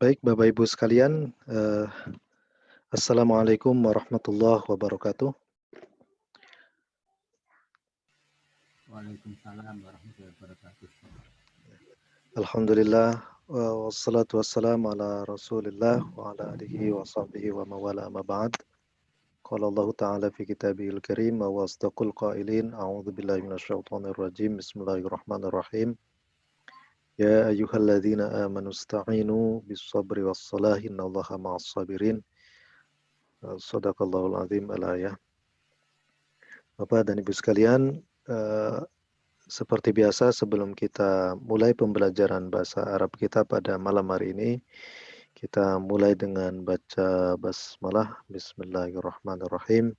Baik, Bapak Ibu sekalian, Assalamualaikum warahmatullahi wabarakatuh. Waalaikumsalam warahmatullahi wabarakatuh. Alhamdulillah, wassalatu wassalamu ala rasulillah wa ala alihi wa sahbihi wa mawala amma ba'd. Qala Allah Ta'ala fi kitabihil karim wa asdaqul qailin a'udzu billahi minasyaitonir rajim. Bismillahirrahmanirrahim. Ya ayyuhalladzina amanu ista'inu bis sabri was salah innallaha ma'as sabirin. Shadaqallahul azim al-ayah. Bapak dan Ibu sekalian, seperti biasa sebelum kita mulai pembelajaran bahasa Arab kita pada malam hari ini, kita mulai dengan baca basmalah. Bismillahirrahmanirrahim.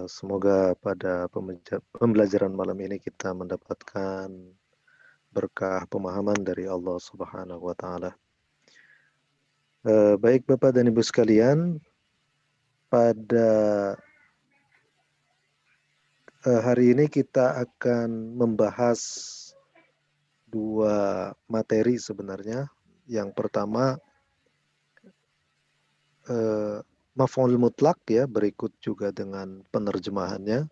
Semoga pada pembelajaran malam ini kita mendapatkan berkah pemahaman dari Allah Subhanahu wa taala. Baik Bapak dan Ibu sekalian, pada hari ini kita akan membahas dua materi sebenarnya. Yang pertama maf'ul mutlak ya, berikut juga dengan penerjemahannya.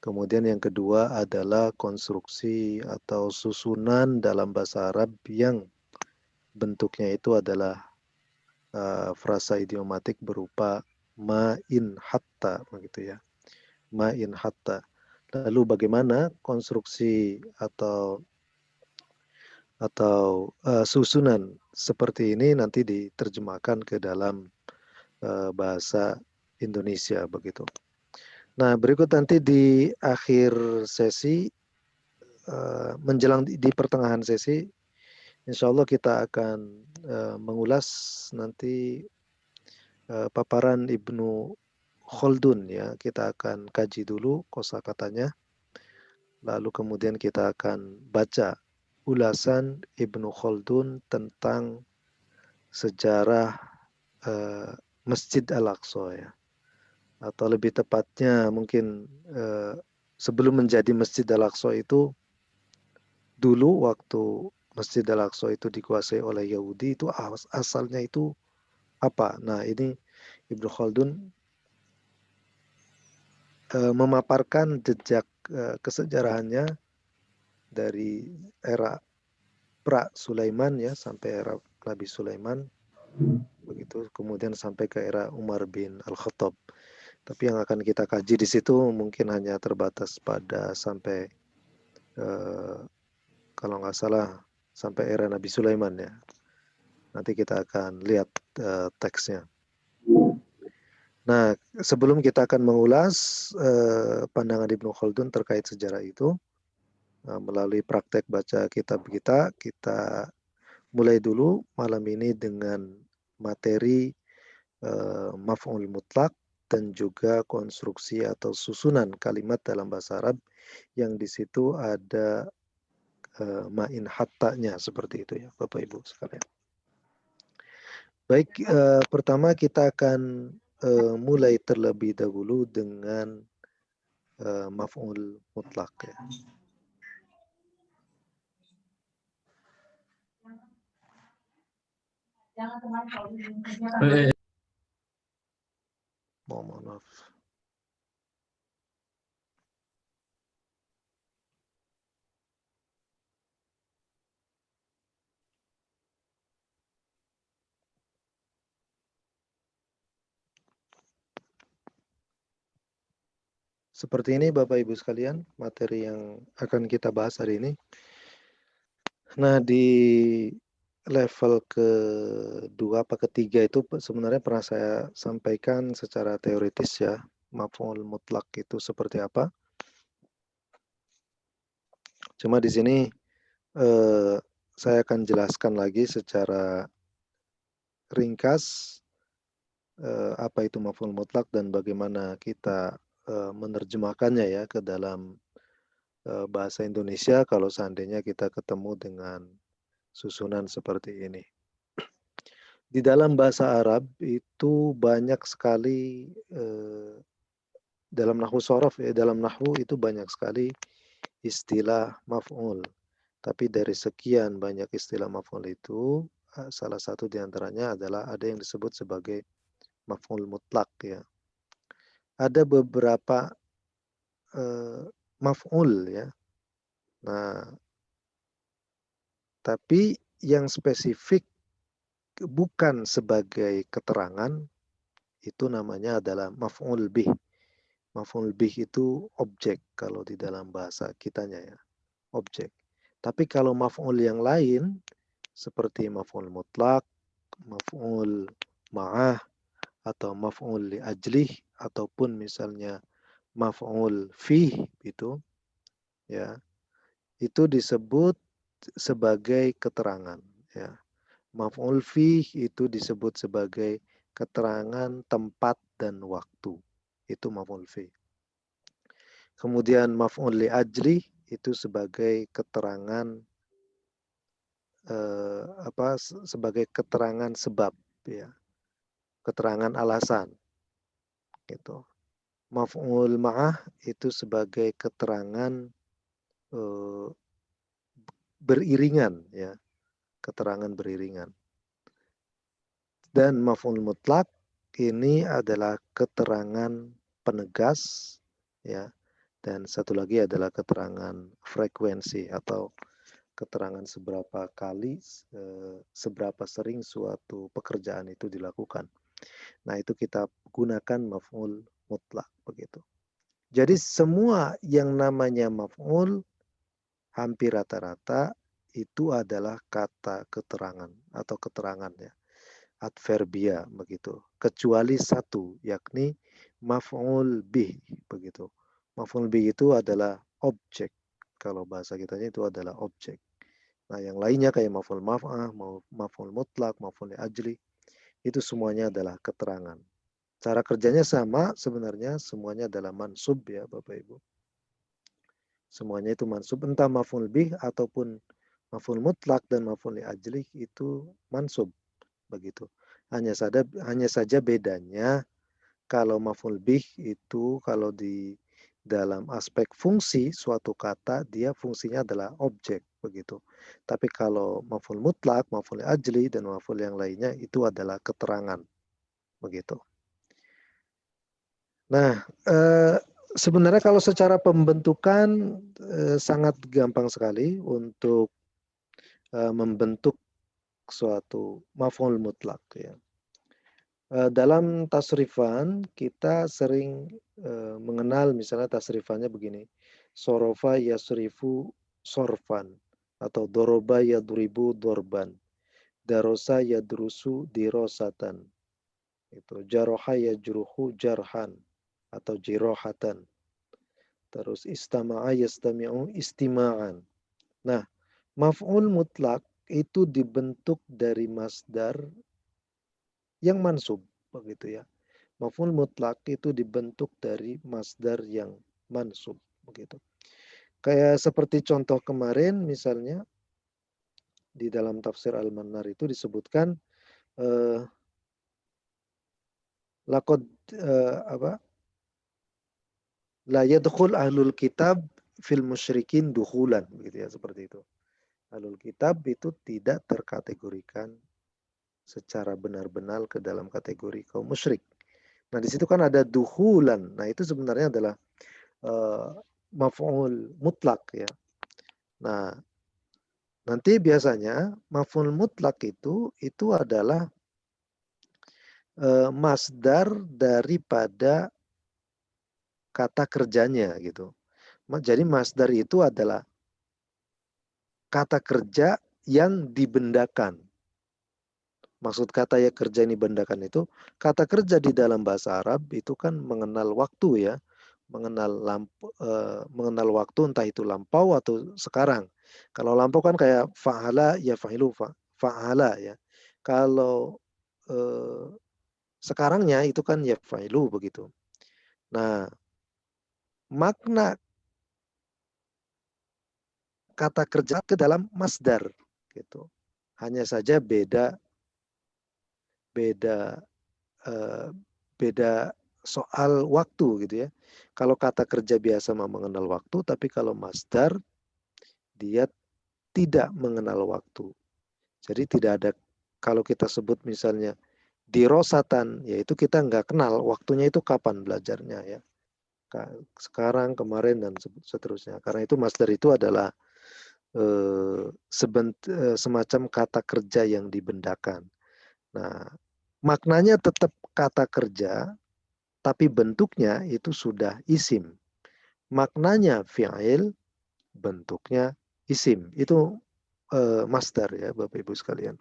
Kemudian yang kedua adalah konstruksi atau susunan dalam bahasa Arab yang bentuknya itu adalah frasa idiomatik berupa ma'in hatta begitu ya. Ma'in hatta. Lalu bagaimana konstruksi atau susunan seperti ini nanti diterjemahkan ke dalam bahasa Indonesia begitu. Nah, berikut nanti di akhir sesi, menjelang di pertengahan sesi, insya Allah kita akan mengulas nanti paparan Ibnu Khaldun ya. Kita akan kaji dulu kosakatanya, lalu kemudian kita akan baca ulasan Ibnu Khaldun tentang sejarah Masjid Al-Aqsa ya. Atau lebih tepatnya mungkin sebelum menjadi Masjid Al-Aqsa itu, dulu waktu Masjid Al-Aqsa itu dikuasai oleh Yahudi, itu asalnya itu apa? Nah, ini Ibnu Khaldun memaparkan jejak kesejarahannya dari era pra-Sulaiman ya sampai era Nabi Sulaiman, begitu, kemudian sampai ke era Umar bin Al-Khattab. Tapi yang akan kita kaji di situ mungkin hanya terbatas pada sampai kalau nggak salah sampai era Nabi Sulaiman ya. Nanti kita akan lihat teksnya. Nah, sebelum kita akan mengulas pandangan Ibnu Khaldun terkait sejarah itu, melalui praktek baca kitab kita, kita mulai dulu malam ini dengan materi maf'ul mutlak dan juga konstruksi atau susunan kalimat dalam bahasa Arab yang di situ ada ma'in hattanya seperti itu ya Bapak Ibu sekalian. Baik, pertama kita akan mulai terlebih dahulu dengan maf'ul mutlak ya. Mohon maaf. Seperti ini Bapak Ibu sekalian, materi yang akan kita bahas hari ini. Nah, di level kedua apa ketiga itu sebenarnya pernah saya sampaikan secara teoritis ya, maf'ul mutlak itu seperti apa. Cuma di sini saya akan jelaskan lagi secara ringkas apa itu maf'ul mutlak dan bagaimana kita menerjemahkannya ya ke dalam bahasa Indonesia kalau seandainya kita ketemu dengan susunan seperti ini. Di dalam bahasa Arab itu banyak sekali dalam nahwu shorof ya, dalam nahwu itu banyak sekali istilah maf'ul. Tapi dari sekian banyak istilah maf'ul itu salah satu di antaranya adalah ada yang disebut sebagai maf'ul mutlak ya. Ada beberapa, maf'ul ya. Nah, tapi yang spesifik bukan sebagai keterangan, itu namanya adalah maf'ul bih. Maf'ul bih itu objek kalau di dalam bahasa kitanya ya, objek. Tapi kalau maf'ul yang lain seperti maf'ul mutlak, maf'ul ma'ah, atau maf'ul li ajlih, ataupun misalnya maf'ul fih itu ya, itu disebut sebagai keterangan ya. Maf'ul fih itu disebut sebagai keterangan tempat dan waktu. Itu maf'ul fih. Kemudian maf'ul li ajli itu sebagai keterangan sebagai keterangan sebab ya, keterangan alasan gitu. Maf'ul ma'ah itu sebagai keterangan eh, beriringan ya, keterangan beriringan. Dan maf'ul mutlak ini adalah keterangan penegas ya, dan satu lagi adalah keterangan frekuensi atau keterangan seberapa kali, seberapa sering suatu pekerjaan itu dilakukan. Nah, itu kita gunakan maf'ul mutlak begitu. Jadi semua yang namanya maf'ul hampir rata-rata itu adalah kata keterangan atau keterangan ya, adverbia begitu. Kecuali satu, yakni maf'ul bih begitu. Maf'ul bih itu adalah objek. Kalau bahasa kitanya itu adalah objek. Nah, yang lainnya kayak maf'ul maf'ah, maf'ul mutlak, maf'ul ajli, itu semuanya adalah keterangan. Cara kerjanya sama sebenarnya, semuanya adalah mansub ya Bapak Ibu. Semuanya itu mansub, entah maf'ul bih ataupun maf'ul mutlak dan maf'ul ajli itu mansub begitu. Hanya saja bedanya kalau maf'ul bih itu kalau di dalam aspek fungsi suatu kata dia fungsinya adalah objek begitu. Tapi kalau maf'ul mutlak, maf'ul ajli dan maf'ul yang lainnya itu adalah keterangan begitu. Nah, sebenarnya kalau secara pembentukan sangat gampang sekali untuk membentuk suatu maf'ul mutlak ya. Dalam tasrifan kita sering mengenal misalnya tasrifannya begini. Sorofa yasrifu sorfan atau doroba yadribu dorban. Darosa yadrusu dirosatan. Itu jaroha yajruhu jarhan atau jirohatan. Terus istama'a yastami'u istima'an. Nah, maf'ul mutlak itu dibentuk dari masdar yang mansub begitu ya. Maf'ul mutlak itu dibentuk dari masdar yang mansub begitu. Kayak seperti contoh kemarin misalnya di dalam tafsir Al-Mannar itu disebutkan eh, laqad apa? La yadkhul ahlul kitab fil musyrikin dukhulan begitu ya, seperti itu. Ahlul kitab itu tidak terkategorikan secara benar-benar ke dalam kategori kaum musyrik. Nah, di situ kan ada duhulan. Nah, itu sebenarnya adalah uh, maf'ul mutlak ya. Nah, nanti biasanya maf'ul mutlak itu adalah masdar daripada kata kerjanya gitu. Jadi masdar itu adalah kata kerja yang dibendakan. Maksud kata ya kerja ini bendakan itu, kata kerja di dalam bahasa Arab itu kan mengenal waktu ya, mengenal waktu entah itu lampau atau sekarang. Kalau lampau kan kayak fa'ala ya fa'ilu fa'ala ya. Kalau eh, sekarangnya itu kan ya fa'ilu begitu. Nah, makna kata kerja ke dalam masdar gitu. Hanya saja beda beda eh, beda soal waktu gitu ya. Kalau kata kerja biasa mengenal waktu, tapi kalau masdar dia tidak mengenal waktu. Jadi tidak ada kalau kita sebut misalnya dirosatan, yaitu kita nggak kenal waktunya itu kapan belajarnya ya. Sekarang, kemarin, dan seterusnya. Karena itu masdar itu adalah semacam kata kerja yang dibendakan. Nah, maknanya tetap kata kerja, tapi bentuknya itu sudah isim. Maknanya fi'il, bentuknya isim. Itu masdar ya Bapak Ibu sekalian.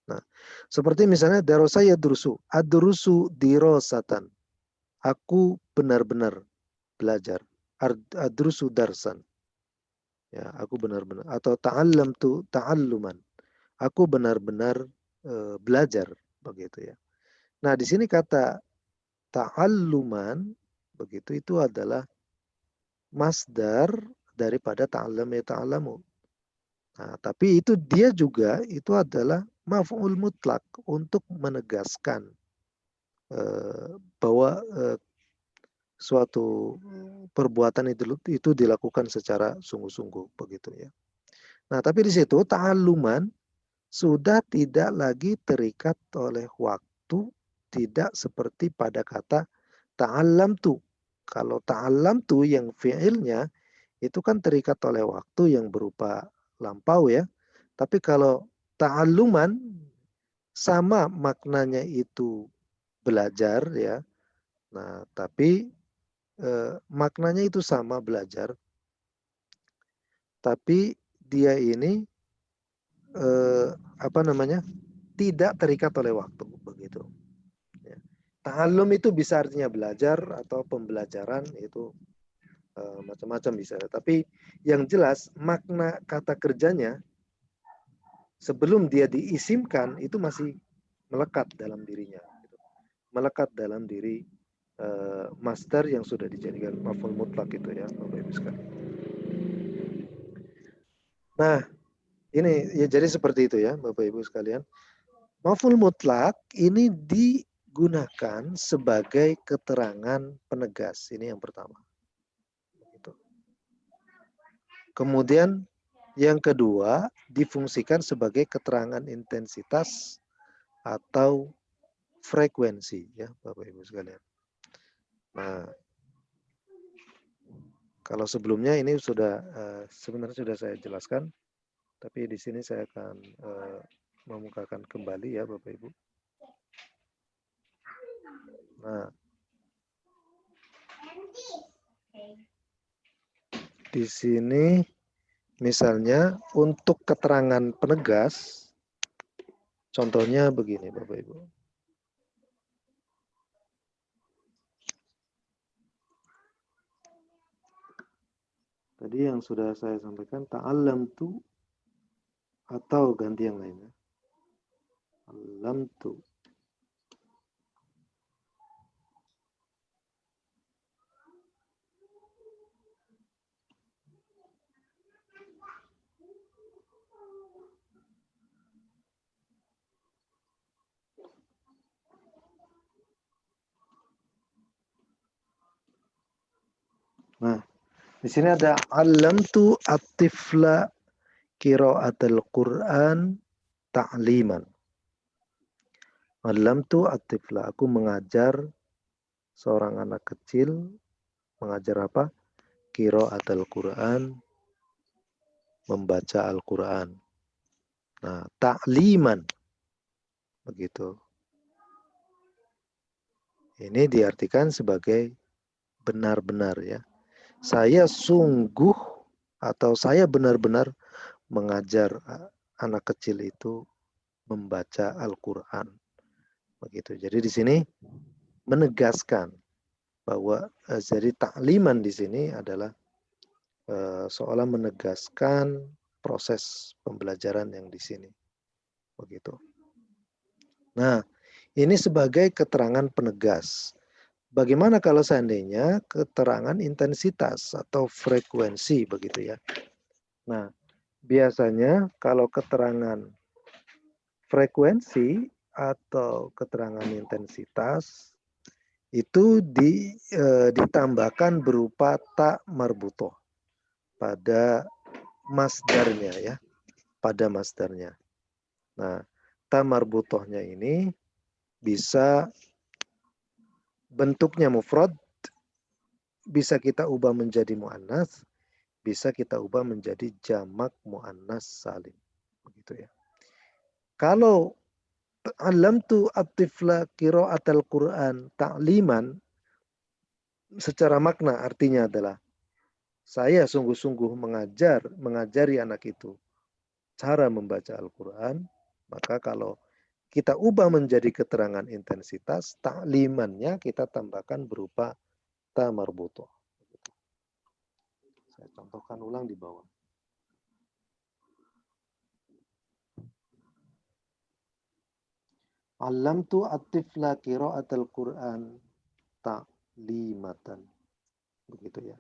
Nah, seperti misalnya darosa yadrusu, adrusu dirosatan. Aku benar-benar belajar. Adrusu darsan. Ya, aku benar-benar, atau ta'allamtu ta'alluman. Aku benar-benar belajar begitu ya. Nah, di sini kata ta'alluman begitu itu adalah masdar daripada ta'allam ya ta'allamu. Nah, tapi itu dia juga itu adalah maf'ul mutlak untuk menegaskan bahwa suatu perbuatan itu dilakukan secara sungguh-sungguh begitu ya. Nah, tapi di situ ta'alluman sudah tidak lagi terikat oleh waktu, tidak seperti pada kata ta'allamtu. Kalau ta'allamtu yang fi'ilnya itu kan terikat oleh waktu yang berupa lampau ya. Tapi kalau ta'alluman sama maknanya itu belajar ya. Nah, tapi maknanya itu sama belajar. Tapi dia ini apa namanya? Tidak terikat oleh waktu begitu. Ya. Ta'allum itu bisa artinya belajar atau pembelajaran, itu macam-macam bisa. Tapi yang jelas makna kata kerjanya sebelum dia diisimkan itu masih melekat dalam dirinya, melekat dalam diri masdar yang sudah dijadikan maf'ul mutlak itu ya Bapak Ibu sekalian. Nah, ini ya jadi seperti itu ya Bapak Ibu sekalian. Maf'ul mutlak ini digunakan sebagai keterangan penegas. Ini yang pertama. Kemudian yang kedua difungsikan sebagai keterangan intensitas atau frekuensi ya Bapak Ibu sekalian. Nah, kalau sebelumnya ini sudah sebenarnya sudah saya jelaskan, tapi di sini saya akan memukakan kembali ya Bapak Ibu. Nah, di sini misalnya untuk keterangan penegas, contohnya begini Bapak Ibu. Tadi yang sudah saya sampaikan ta'allamtu atau ganti yang lainnya. Ta'allamtu. Nah, di sini ada allamtu at-tifla qiraatul Qur'an ta'liman. Allamtu at-tifla, aku mengajar seorang anak kecil, mengajar apa? Qiraatul Qur'an, membaca Al-Qur'an. Nah, ta'liman. Begitu. Ini diartikan sebagai benar-benar ya. Saya sungguh atau saya benar-benar mengajar anak kecil itu membaca Al-Qur'an. Begitu. Jadi di sini menegaskan bahwa jadi takliman di sini adalah seolah menegaskan proses pembelajaran yang di sini. Begitu. Nah, ini sebagai keterangan penegas. Bagaimana kalau seandainya keterangan intensitas atau frekuensi begitu ya. Nah, biasanya kalau keterangan frekuensi atau keterangan intensitas itu ditambahkan berupa tak marbutoh pada masdarnya ya, pada masdarnya. Nah, ta marbutohnya ini bisa bentuknya mufrad, bisa kita ubah menjadi muannas, bisa kita ubah menjadi jamak muannas salim. Begitu ya. Kalau alamtu at-tifla qiraatal Qur'an ta'liman, secara makna artinya adalah saya sungguh-sungguh mengajari anak itu cara membaca Al-Quran. Maka kalau kita ubah menjadi keterangan intensitas, ta'limannya kita tambahkan berupa ta marbutoh. Saya contohkan ulang di bawah. Alamtu at-tifla qiraatal Qur'an ta'limatan. Begitu ya.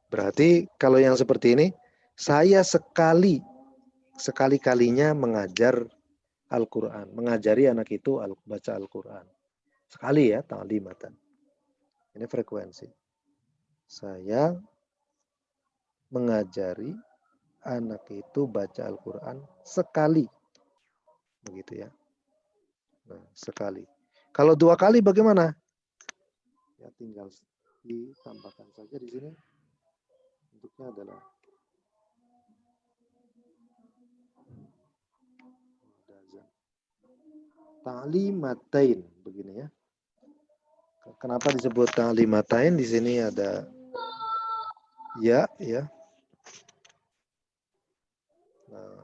Berarti kalau yang seperti ini, saya sekali-kalinya mengajar Al-Quran. Mengajari anak itu baca Al-Quran. Sekali ya, ta'limatan. Ini frekuensi. Saya mengajari anak itu baca Al-Quran sekali. Begitu ya. Nah, sekali. Kalau 2 kali bagaimana? Ya tinggal ditambahkan saja di sini. Bentuknya adalah ta'limatain begini ya. Kenapa disebut ta'limatain? Di sini ada ya. Nah,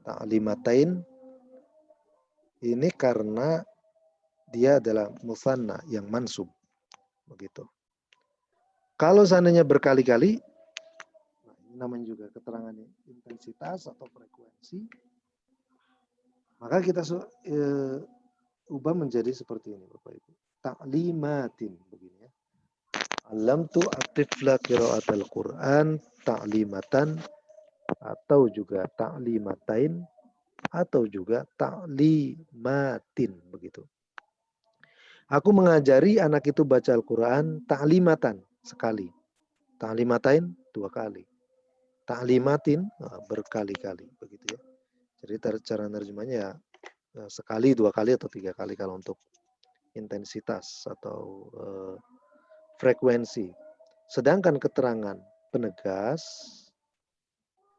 ta'limatain ini karena dia adalah musanna yang mansub. Begitu. Kalau seandainya berkali-kali, namanya juga keterangan intensitas atau frekuensi, maka kita ubah menjadi seperti ini Bapak Ibu. Ta'limatin begini ya. Alamtu at-tifla qiraatal Qur'an ta'limatan, atau juga ta'limatain, atau juga ta'limatin begitu. Aku mengajari anak itu baca Al-Quran ta'limatan sekali. Ta'limatain 2 kali. Ta'limatin berkali-kali begitu ya. Jadi cara nerjemahnya ya sekali, 2 kali, atau 3 kali kalau untuk intensitas atau frekuensi. Sedangkan keterangan penegas,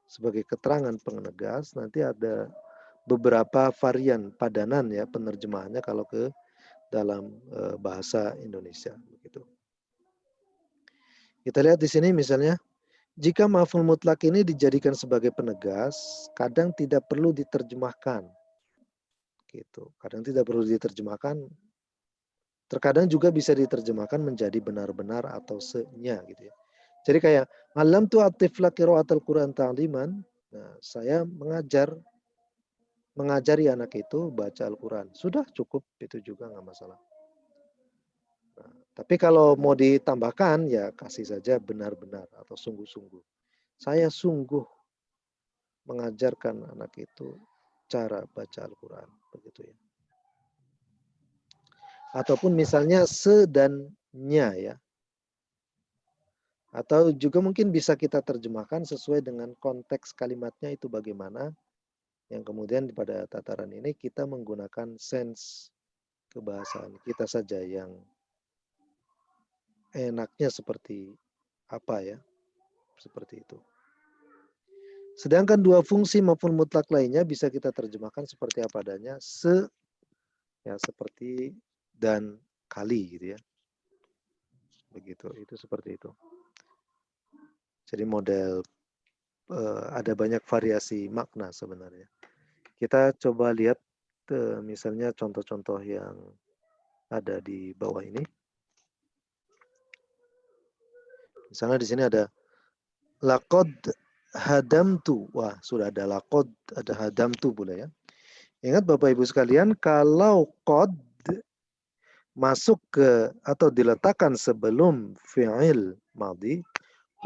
sebagai keterangan penegas nanti ada beberapa varian padanan ya penerjemahannya kalau ke dalam bahasa Indonesia begitu. Kita lihat di sini misalnya, jika maf'ul mutlak ini dijadikan sebagai penegas, kadang tidak perlu diterjemahkan. Gitu. Kadang tidak perlu diterjemahkan. Terkadang juga bisa diterjemahkan menjadi benar-benar atau se-nya gitu ya. Jadi kayak alam tu at-tifla qiraatal Quran ta'liman. Nah, saya mengajari anak itu baca Al-Quran. Sudah cukup, itu juga nggak masalah. Nah, tapi kalau mau ditambahkan, ya kasih saja benar-benar atau sungguh-sungguh. Saya sungguh mengajarkan anak itu cara baca Al-Quran. Begitu ya. Ataupun misalnya se dan nya ya. Atau juga mungkin bisa kita terjemahkan sesuai dengan konteks kalimatnya itu bagaimana. Yang kemudian pada tataran ini kita menggunakan sense kebahasaan kita saja yang enaknya seperti apa ya. Seperti itu. Sedangkan dua fungsi maupun mutlak lainnya bisa kita terjemahkan seperti apa adanya. Ya seperti dan kali gitu ya. Begitu, itu seperti itu. Jadi model ada banyak variasi makna sebenarnya. Kita coba lihat misalnya contoh-contoh yang ada di bawah ini. Misalnya di sini ada laqad hadamtu. Wah, sudah ada laqad, ada hadamtu pula ya. Ingat Bapak Ibu sekalian, kalau qad masuk ke atau diletakkan sebelum fi'il madhi,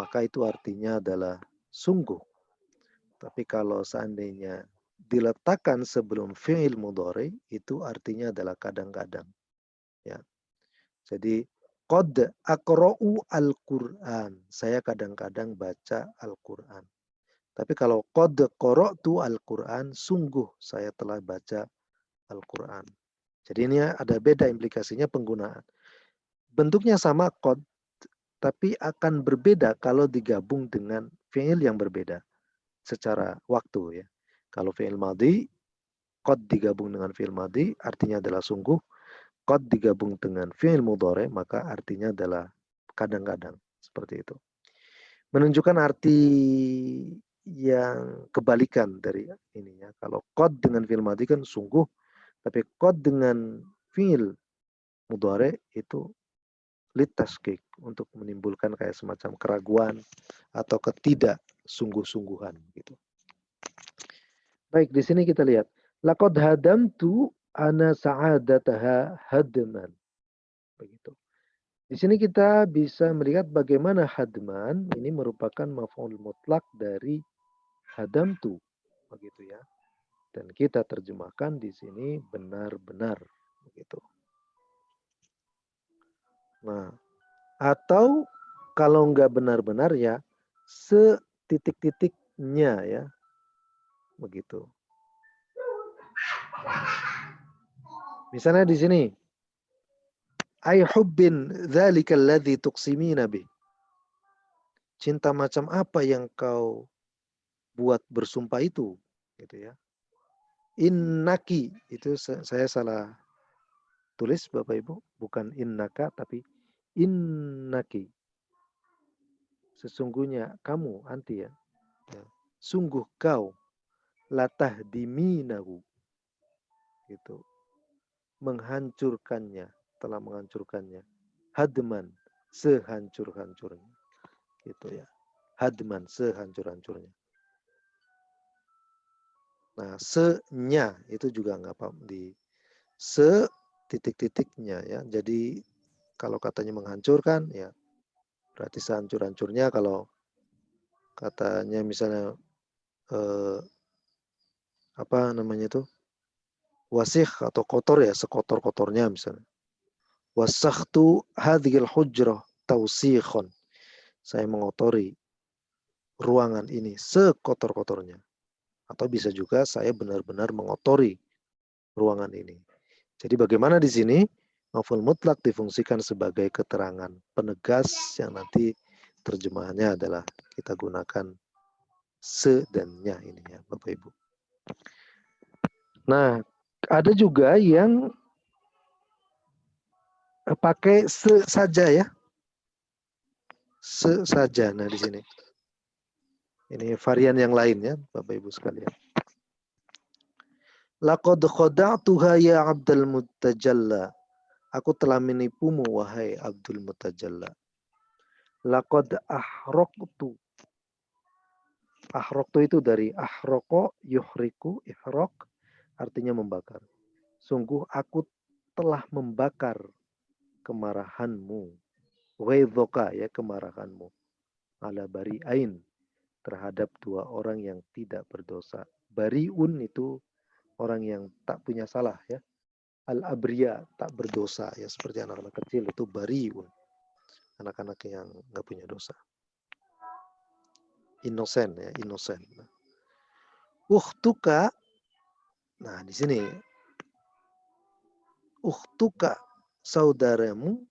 maka itu artinya adalah sungguh. Tapi kalau seandainya diletakkan sebelum fi'il mudhari, itu artinya adalah kadang-kadang. Ya. Jadi Qad aqra'u al-Qur'an. Saya kadang-kadang baca Al-Qur'an. Tapi kalau qad qara'tu al-Qur'an, sungguh saya telah baca Al-Qur'an. Jadi ini ada beda implikasinya penggunaan. Bentuknya sama qad, tapi akan berbeda kalau digabung dengan fi'il yang berbeda secara waktu ya. Kalau fi'il madhi, qad digabung dengan fi'il madhi artinya adalah sungguh. Qad digabung dengan fi'il mudhari maka artinya adalah kadang-kadang. Seperti itu. Menunjukkan arti yang kebalikan dari ininya. Kalau qad dengan fi'il madhi kan sungguh, tapi qad dengan fi'il mudhari itu litashkik untuk menimbulkan kayak semacam keraguan atau ketidaksungguh-sungguhan gitu. Baik, di sini kita lihat laqad hadamtu ana sa'adataha hadman. Begitu. Di sini kita bisa melihat bagaimana hadman ini merupakan maf'ul mutlak dari hadamtu. Begitu ya. Dan kita terjemahkan di sini benar-benar. Begitu. Nah, atau kalau nggak benar-benar ya setitik-titiknya ya. Begitu. Misalnya di sini ay hubbin dzalika alladhi tuqsimina bih. Cinta macam apa yang kau buat bersumpah itu gitu ya. Innaki itu saya salah tulis Bapak Ibu, bukan innaka tapi innaki. Sesungguhnya kamu anti ya. Sungguh kau latah diminahu gitu. Menghancurkannya, telah menghancurkannya. Hadman sehancur-hancurnya. Gitu ya. Hadman sehancur-hancurnya. Nah, se-nya itu juga nggak apa di se titik-titiknya ya. Jadi kalau katanya menghancurkan ya berarti sehancur-hancurnya. Kalau katanya misalnya apa namanya itu wasih atau kotor ya sekotor-kotornya misalnya. Wasakhtu hadhil hujrah tausikhon. Saya mengotori ruangan ini sekotor-kotornya. Atau bisa juga saya benar-benar mengotori ruangan ini. Jadi bagaimana di sini maf'ul mutlak difungsikan sebagai keterangan penegas yang nanti terjemahannya adalah kita gunakan se dan nya ini ya Bapak Ibu. Nah, ada juga yang pakai se saja ya. Se saja. Nah, di sini. Ini varian yang lain ya Bapak Ibu sekalian. Laqad khada'tuha ya Abdul Mutajalla. Aku telah menipumu wahai Abdul Mutajalla. Laqad ahraqtu. Ahraqtu itu dari ahraqo yuhriku ihraq artinya membakar. Sungguh aku telah membakar kemarahanmu. Ghaidhoka ya kemarahanmu. Ala bari'ain terhadap dua orang yang tidak berdosa. Bari'un itu orang yang tak punya salah ya. Al-abriya tak berdosa ya seperti anak-anak kecil itu bari'un. Anak-anak yang nggak punya dosa. Inosen ya, inosen. Ukhtuka. Nah, di sini ukhtuka saudaramu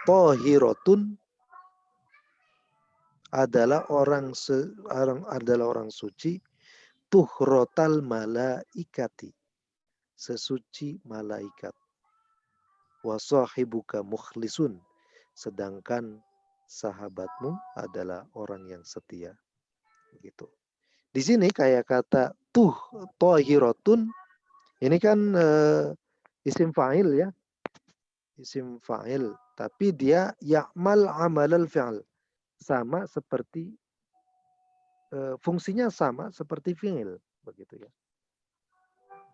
tahiratun adalah orang suci tuhrotal malaikati sesuci malaikat wa sahibuka mukhlisun sedangkan sahabatmu adalah orang yang setia begitu. Di sini kayak kata tahiratun ini kan isim fa'il ya. Isim fa'il tapi dia ya'mal amalal fi'al sama seperti fungsinya sama seperti fi'il begitu ya.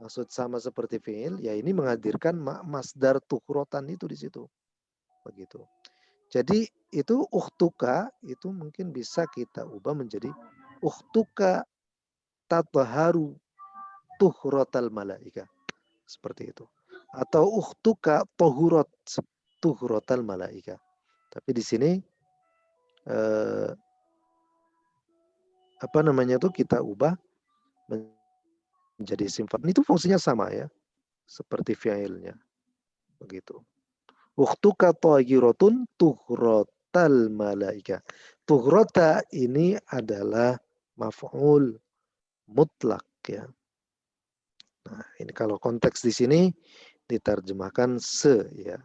Maksud sama seperti fi'il ya ini menghadirkan masdar tuhrotan itu di situ. Begitu. Jadi itu ukhtuka itu mungkin bisa kita ubah menjadi ukhtuka tathaharu tuhrotal malaika. Seperti itu. Atau ukhtuka tohurot. tuhratal malaika. Tapi di sini apa namanya itu kita ubah menjadi isim fa'il. Itu fungsinya sama ya, seperti fi'ilnya. Begitu. Ukhtuka thayiratun tuhratal malaika. Tuhrata ini adalah maf'ul mutlak ya. Nah, ini kalau konteks di sini diterjemahkan ya.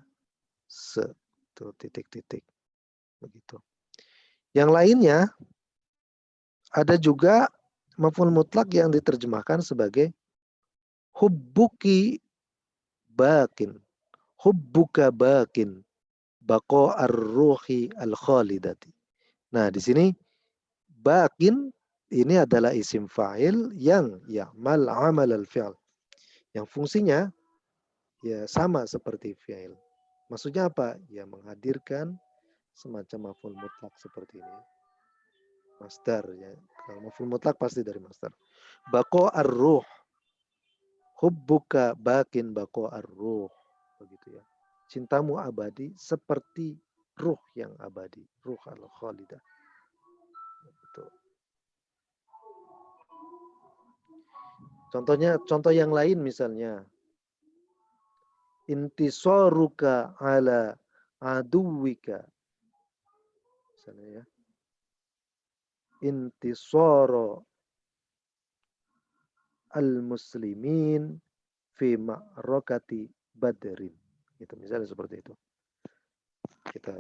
Tuh titik-titik begitu. Yang lainnya ada juga maf'ul mutlak yang diterjemahkan sebagai hubbuki bakin. Hubbuka bakin. Baqo ar-ruhi al-khalidati. Nah, di sini bakin ini adalah isim fa'il yang ya'mal amal al-fi'l. Yang fungsinya ya sama seperti fi'il. Maksudnya apa? Ya menghadirkan semacam maf'ul mutlak seperti ini. Masdar ya. Kalau maf'ul mutlak pasti dari masdar. Baqo ar-ruh. Hubbuka bakin baqo ar-ruh. Begitu ya. Cintamu abadi seperti ruh yang abadi. Ruh al-khalidah. Betul. Contoh yang lain misalnya. Intisaruka ala aduwika. Misalnya ya. Intisara al-muslimin fi ma'rakati badrin. Itu misalnya seperti itu.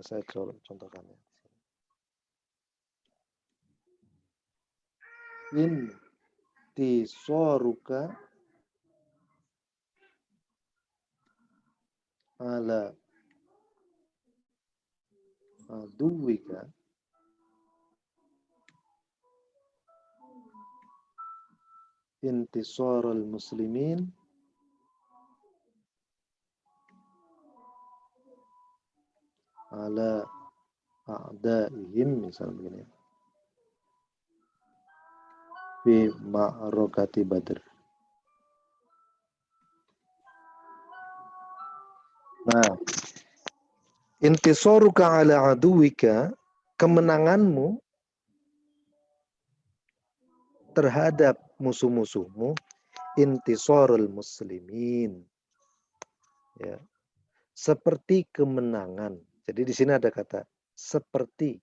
Saya contohkan ya. Intisaruka ala aduwika intisar al-muslimin ala a'daihim misalnya begini fi ma'rakati badr. Nah, intisaruka ala aduwika, kemenanganmu terhadap musuh-musuhmu, intisarul muslimin. Ya. Seperti kemenangan. Jadi di sini ada kata seperti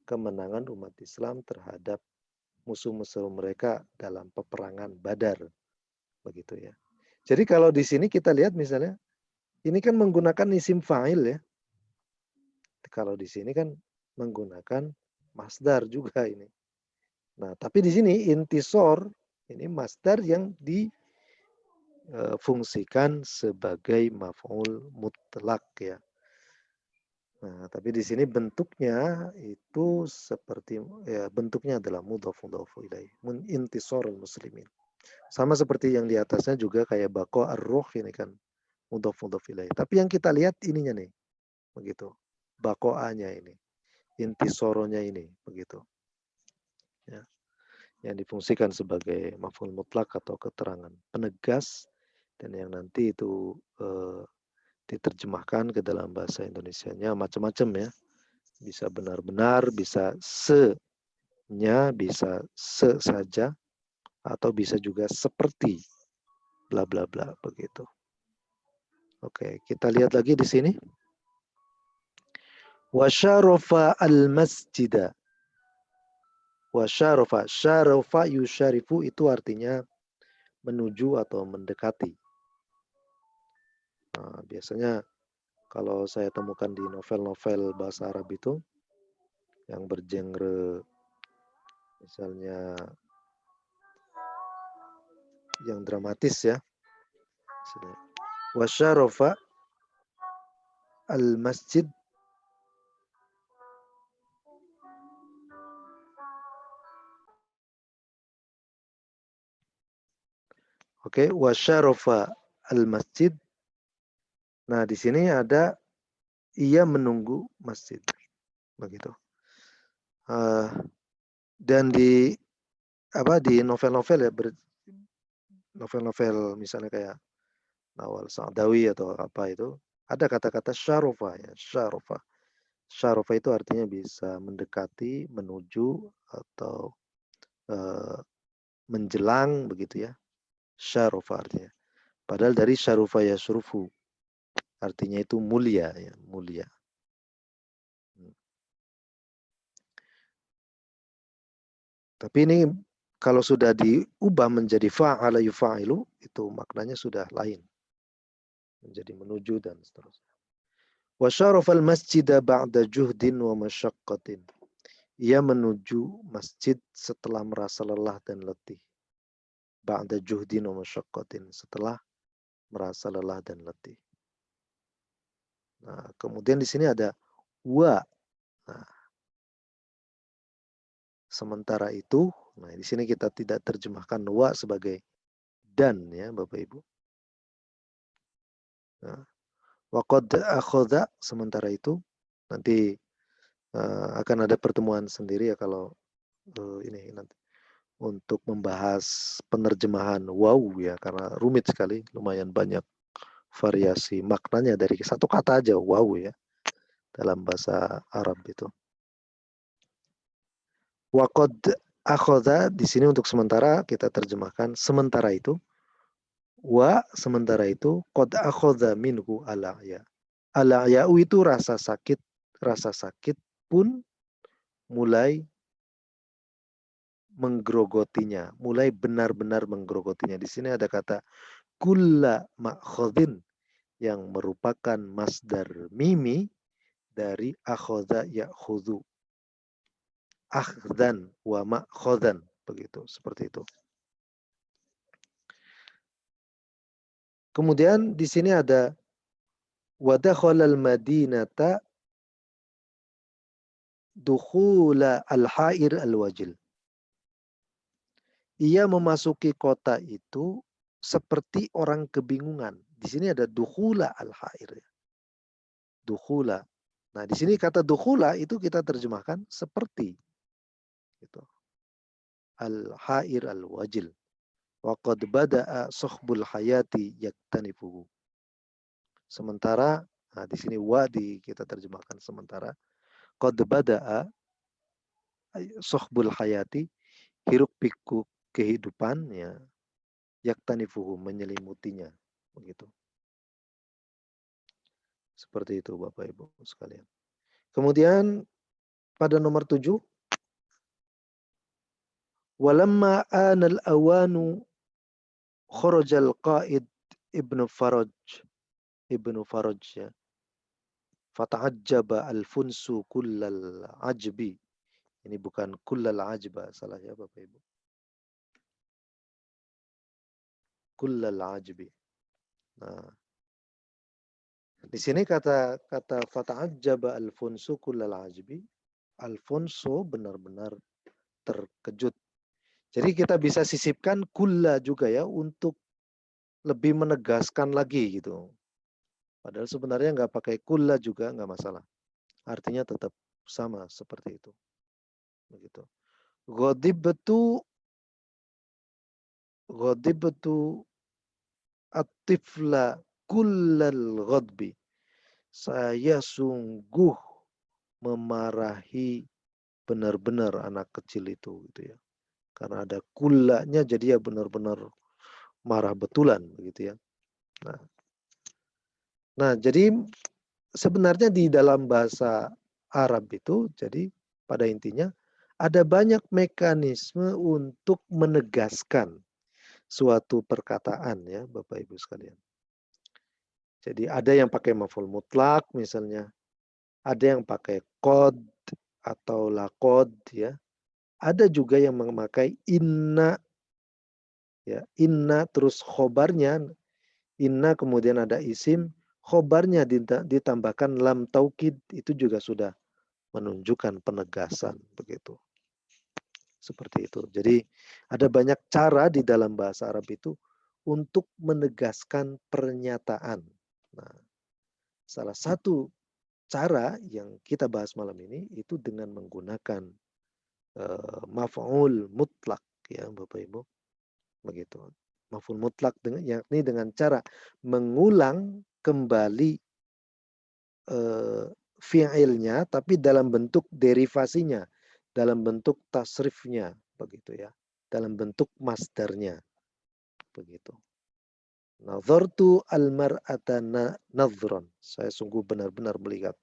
kemenangan umat Islam terhadap musuh-musuh mereka dalam peperangan Badar. Begitu ya. Jadi kalau di sini kita lihat misalnya ini kan menggunakan isim fa'il ya. Kalau di sini kan menggunakan masdar juga ini. Nah, tapi di sini intisor ini masdar yang difungsikan sebagai maf'ul mutlak ya. Nah, tapi di sini bentuknya itu seperti ya bentuknya adalah mudhaf ilaih. Intisarul muslimin. Sama seperti yang di atasnya juga kayak baqo ar-ruh ini kan mudhaf ilaih. Tapi yang kita lihat ininya nih. Begitu. Baqo'anya ini. Intisoronya ini, begitu. Ya. Yang difungsikan sebagai maf'ul mutlak atau keterangan penegas dan yang nanti itu diterjemahkan ke dalam bahasa Indonesianya macam-macam ya. Bisa benar-benar, bisa se-nya, bisa se saja, atau bisa juga seperti bla bla bla begitu. Oke, kita lihat lagi di sini. Wasyarafa al-masjida. Wasyarafa, syarafa yusyarifu itu artinya menuju atau mendekati. Nah, biasanya kalau saya temukan di novel-novel bahasa Arab itu yang bergenre misalnya yang dramatis ya. Wasyarafa al-masjid Oke, wasyarafa al-masjid. Nah, di sini ada ia menunggu masjid. Begitu. Dan di novel-novel ya novel-novel misalnya kayak Nawal Sa'dawi atau apa itu Ada kata-kata syarafa ya, syarafa. Syarafa itu artinya bisa mendekati, menuju atau eee, menjelang begitu ya. Syarafa artinya. Padahal dari syarufa yasrufu artinya itu mulia ya, mulia. Hmm. Tapi ini kalau sudah diubah menjadi fa'ala yufa'ilu itu maknanya sudah lain. Menjadi menuju dan seterusnya. Wa syarafal masjida ba'da juhdin wa masyaqqatin. Ia menuju masjid setelah merasa lelah dan letih. Ba'da juhdin wa masyaqqatin. Setelah merasa lelah dan letih. Nah, kemudian di sini ada wa. Nah, sementara itu, nah di sini kita tidak terjemahkan wa sebagai dan ya Bapak Ibu. Nah, wa qad akhadha sementara itu nanti akan ada pertemuan sendiri ya kalau ini nanti untuk membahas penerjemahan waw ya karena rumit sekali, lumayan banyak variasi maknanya dari satu kata aja waw ya dalam bahasa Arab itu. Wa qad akhadha di sini untuk sementara kita terjemahkan sementara itu. Wa sementara itu qad akhadha minhu al-a'ya. Al-a'ya'u itu rasa sakit pun mulai menggerogotinya, mulai benar-benar menggerogotinya. Di sini ada kata kulla ma'khadhin yang merupakan masdar mimi dari akhadha ya'khudhu. Akhdan wa ma'khadhan begitu, seperti itu. Kemudian di sini ada wa dakhala al-madinata dukhula al-ha'ir al-wajil. Ia memasuki kota itu seperti orang kebingungan. Di sini ada dukhula al-ha'ir. Dukhula. Nah, di sini kata dukhula itu kita terjemahkan seperti gitu. Al-ha'ir al-wajil. Wa qad bada'a suhbul hayati yaktanifuhu. Sementara nah di sini kita terjemahkan sementara qad bada'a suhbul hayati hiruk pikuk kehidupan ya yaktanifuhu menyelimutinya begitu. Seperti itu Bapak Ibu sekalian. Kemudian pada nomor 7 walamma anal awanu kharajal qaid ibnu Faraj ya fata'ajjaba al-funsu kullal ajbi. Ini bukan kullal ajba salah ya Bapak Ibu. Kullal ajbi. Nah, di sini kata fata'ajjaba al-funsu kullal ajbi. Alfonso benar-benar terkejut. Jadi kita bisa sisipkan kulla juga ya untuk lebih menegaskan lagi gitu. Padahal sebenarnya nggak pakai kulla juga nggak masalah. Artinya tetap sama seperti itu. Begitu. Ghadibtu ghadibtu at-tifla kullal ghadbi. Saya sungguh memarahi benar-benar anak kecil itu gitu ya. Karena ada kullanya jadi ya benar-benar marah betulan begitu ya. Nah, jadi sebenarnya di dalam bahasa Arab itu jadi pada intinya ada banyak mekanisme untuk menegaskan suatu perkataan ya Bapak Ibu sekalian. Jadi ada yang pakai maf'ul mutlak misalnya, ada yang pakai qad atau laqad ya. Ada juga yang memakai inna ya, inna terus khobarnya, inna kemudian ada isim, khobarnya ditambahkan lam taukid itu juga sudah menunjukkan penegasan begitu. Seperti itu. Jadi ada banyak cara di dalam bahasa Arab itu untuk menegaskan pernyataan. Nah, salah satu cara yang kita bahas malam ini itu dengan menggunakan maf'ul mutlak ya Bapak Ibu. Begitu. Maf'ul mutlak yakni dengan cara mengulang kembali fi'ilnya, tapi dalam bentuk derivasinya, dalam bentuk tasrifnya, begitu ya, dalam bentuk masdarnya, begitu. Nazartu al-mar'ata nadhran. Saya sungguh benar-benar melihat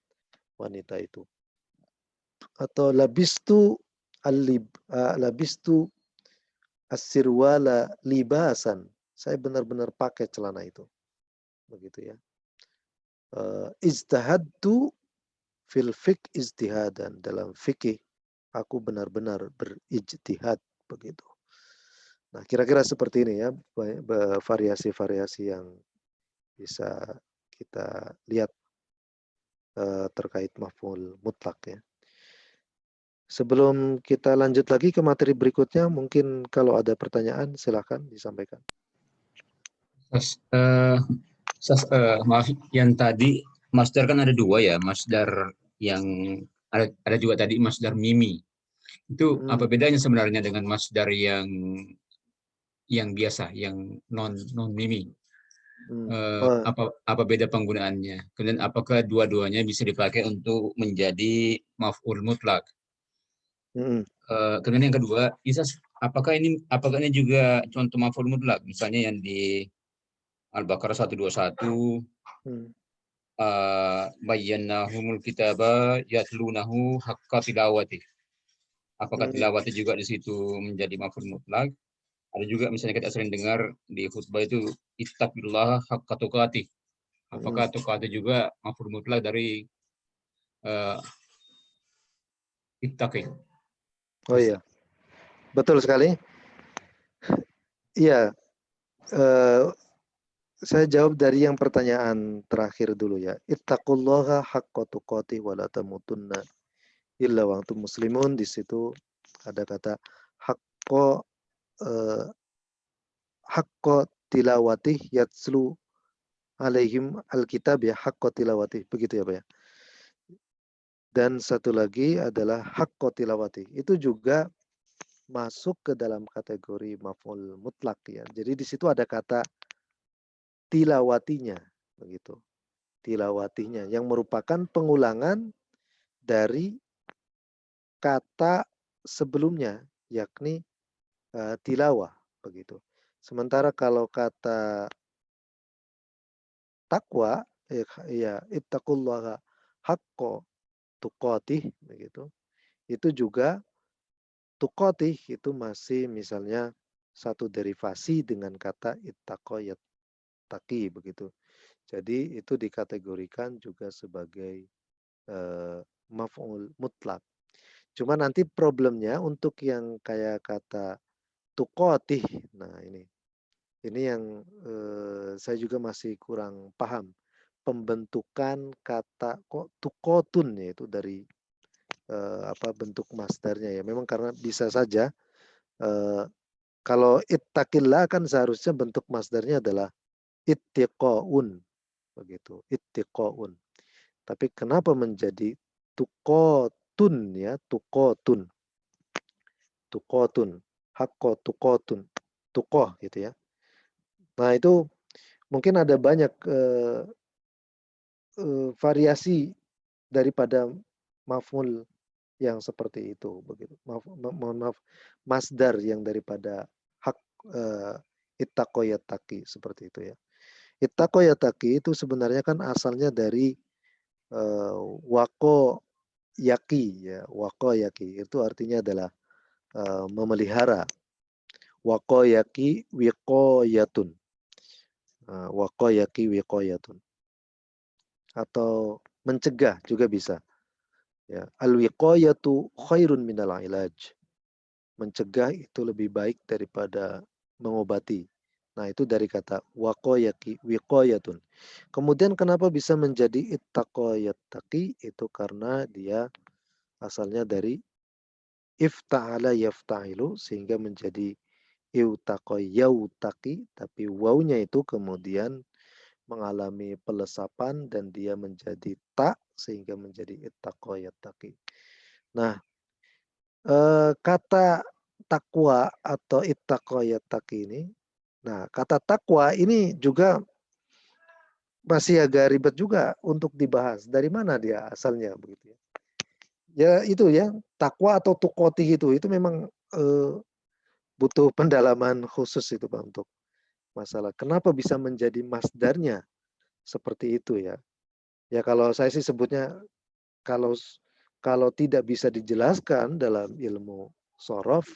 wanita itu. Atau labistu as-sirwala libasan. Saya benar-benar pakai celana itu. Begitu ya. Ijtahadtu fil fiqh ijtihadan. Dalam fikih aku benar-benar berijtihad, begitu. Nah, kira-kira seperti ini ya, variasi-variasi yang bisa kita lihat terkait maf'ul mutlak ya. Sebelum kita lanjut lagi ke materi berikutnya, mungkin kalau ada pertanyaan silakan disampaikan. Maaf, yang tadi masdar kan ada dua ya, masdar yang ada juga tadi masdar mimi. Itu apa bedanya sebenarnya dengan masdar yang biasa, yang non mimi? Apa beda penggunaannya? Kemudian apakah dua-duanya bisa dipakai untuk menjadi maf'ul mutlak? Kemudian yang kedua, apakah ini juga contoh maf'ul mutlak? Misalnya yang di Al-Baqarah 121, bayyannahumul kitaba yatlunahu haqqa tilawati. Apakah tilawati juga di situ menjadi maf'ul mutlak? Ada juga misalnya kita sering dengar di khutbah itu ittaqillah haqqa tuqatih. Apakah tuqatih juga maf'ul mutlak dari ittaqi? Oh iya, betul sekali. Iya, saya jawab dari yang pertanyaan terakhir dulu ya. Ittaqullaha haqqa tuqatih wa la tamutunna illa wa antum muslimun. Di situ ada kata haqqa haqqa tilawatih yatslu alaihim alkitab ya, haqqa tilawatih. Begitu ya, Pak ya. Dan satu lagi adalah haqqa tilawatih. Itu juga masuk ke dalam kategori maf'ul mutlak ya. Jadi di situ ada kata tilawatinya, begitu. Tilawatinya yang merupakan pengulangan dari kata sebelumnya, yakni tilawah, begitu. Sementara kalau kata takwa, ya ittaqullaha haqqa tuqatih, begitu. Itu juga tuqatih itu masih misalnya satu derivasi dengan kata ittaqa yattaqi, begitu. Jadi itu dikategorikan juga sebagai maf'ul mutlak. Cuma nanti problemnya untuk yang kayak kata tuqatih. Nah, ini yang saya juga masih kurang paham. Pembentukan kata kok tuqatun yaitu dari bentuk masdarnya ya. Memang karena bisa saja kalau ittaqillah kan seharusnya bentuk masdarnya adalah ittiqaun, begitu. Ittiqaun. Tapi kenapa menjadi tuqatun ya, tuqatun. Tuqatun, haqqo tuqatun, tuqah gitu ya. Nah, itu mungkin ada banyak variasi daripada maf'ul yang seperti itu begitu. Mohon maaf, masdar yang daripada hak ittaqa yattaqi seperti itu ya. Ittaqa yattaqi itu sebenarnya kan asalnya dari waqo yaqi ya. Waqo yaqi itu artinya adalah memelihara. Waqo yaqi wiqayatun. Waqo yaqi wiqayatun. Atau mencegah juga bisa. Ya, al-wiqayatu khairun minal ilaj. Mencegah itu lebih baik daripada mengobati. Nah, itu dari kata waqayaki wiqayatun. Kemudian kenapa bisa menjadi ittaqa yattaqi? Itu karena dia asalnya dari ifta'ala yafta'ilu sehingga menjadi iutaqa yautaqi, tapi wawunya itu kemudian mengalami pelesapan dan dia menjadi ta sehingga menjadi ittaqa yattaqi. Nah, kata takwa atau ittaqa yattaqi ini, nah kata takwa ini juga masih agak ribet juga untuk dibahas. Dari mana dia asalnya begitu ya. Ya itu ya, takwa atau tukoti itu memang butuh pendalaman khusus itu Pak untuk masalah kenapa bisa menjadi masdarnya seperti itu ya. Ya kalau saya sih sebutnya kalau kalau tidak bisa dijelaskan dalam ilmu sorof,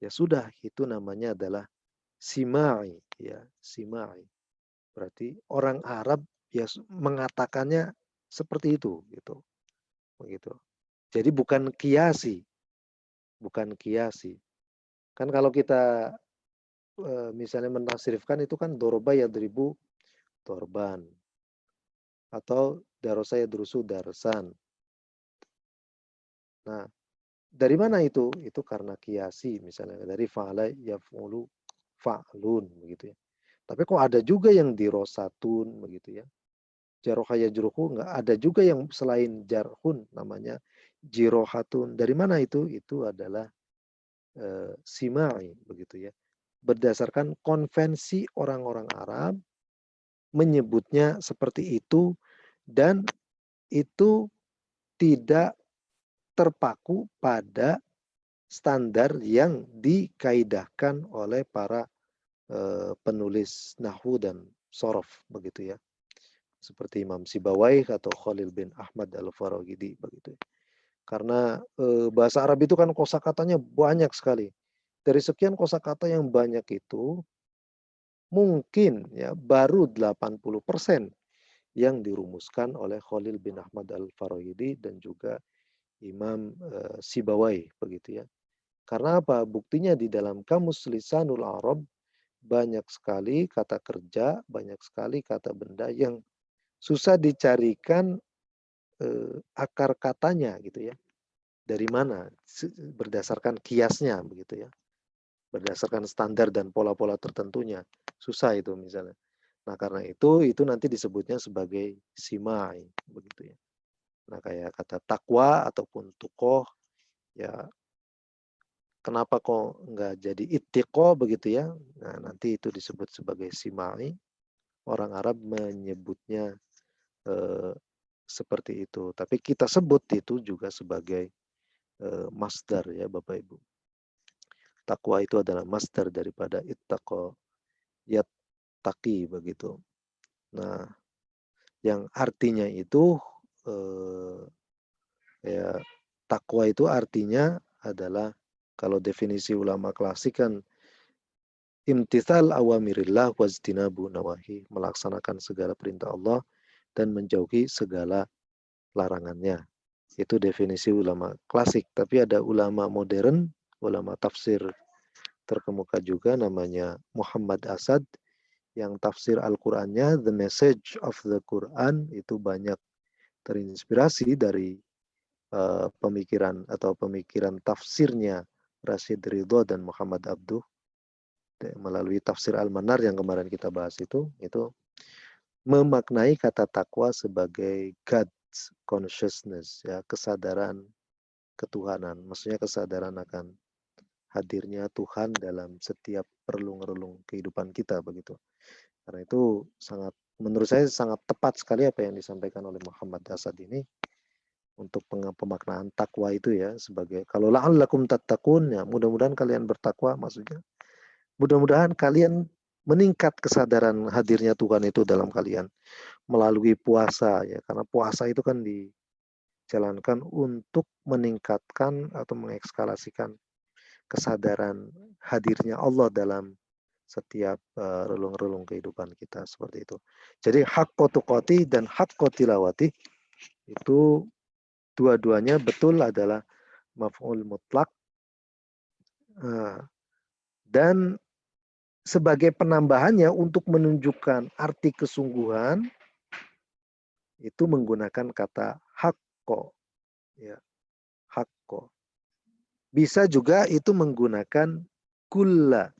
ya sudah itu namanya adalah simai ya, simai. Berarti orang Arab ya mengatakannya seperti itu gitu. Begitu. Jadi bukan kiasi, bukan kiasi. Kan kalau kita misalnya menafsirkan itu kan doroba yadribu torban atau darosa yadrusu darsan. Nah, dari mana itu? Itu karena kiasi misalnya dari fa'ala yaf'ulu fa'lun begitu ya. Tapi kok ada juga yang dirosatun begitu ya. Jaroha yajruhu enggak ada juga yang selain jarhun namanya jirohatun. Dari mana itu? Itu adalah simai begitu ya. Berdasarkan konvensi orang-orang Arab menyebutnya seperti itu dan itu tidak terpaku pada standar yang dikaidahkan oleh para penulis nahwu dan sorof begitu ya. Seperti Imam Sibawayh atau Khalil bin Ahmad Al-Farahidi begitu. Karena bahasa Arab itu kan kosakatanya banyak sekali. Dari sekian kosakata yang banyak itu mungkin ya baru 80% yang dirumuskan oleh Khalil bin Ahmad Al-Farahidi dan juga Imam Sibawayh begitu ya. Karena apa? Buktinya di dalam Kamus Lisanul Arab banyak sekali kata kerja, banyak sekali kata benda yang susah dicarikan akar katanya gitu ya. Dari mana? Berdasarkan kiasnya begitu ya. Berdasarkan standar dan pola-pola tertentunya. Susah itu misalnya. Nah, karena itu nanti disebutnya sebagai simai begitu ya. Nah, kayak kata takwa ataupun tukoh ya kenapa kok nggak jadi ittiqo begitu ya. Nah, nanti itu disebut sebagai simai. Orang Arab menyebutnya eh, seperti itu. Tapi kita sebut itu juga sebagai masdar ya Bapak Ibu. Takwa itu adalah masdar daripada ittaqo yattaqi begitu. Nah, yang artinya itu ya takwa itu artinya adalah kalau definisi ulama klasik kan imtithal awamirillah wajtinabu nawahi, melaksanakan segala perintah Allah dan menjauhi segala larangannya. Itu definisi ulama klasik, tapi ada ulama modern, ulama tafsir terkemuka juga namanya Muhammad Asad yang tafsir Al-Qur'annya The Message of the Quran itu banyak terinspirasi dari pemikiran atau pemikiran tafsirnya Rashid Ridho dan Muhammad Abduh melalui tafsir Al-Manar yang kemarin kita bahas itu memaknai kata takwa sebagai God's consciousness ya, kesadaran ketuhanan, maksudnya kesadaran akan hadirnya Tuhan dalam setiap relung-relung kehidupan kita begitu. Karena itu sangat menurut saya sangat tepat sekali apa yang disampaikan oleh Muhammad Asad ini untuk pemaknaan takwa itu ya sebagai kalau la'allakum tattaqun ya mudah-mudahan kalian bertakwa maksudnya mudah-mudahan kalian meningkat kesadaran hadirnya Tuhan itu dalam kalian melalui puasa ya karena puasa itu kan dijalankan untuk meningkatkan atau mengekskalasikan kesadaran hadirnya Allah dalam setiap relung-relung kehidupan kita seperti itu. Jadi hak kotukoti dan hak kotilawati itu dua-duanya betul adalah maf'ul mutlak dan sebagai penambahannya untuk menunjukkan arti kesungguhan itu menggunakan kata hakko ya hakko bisa juga itu menggunakan kulla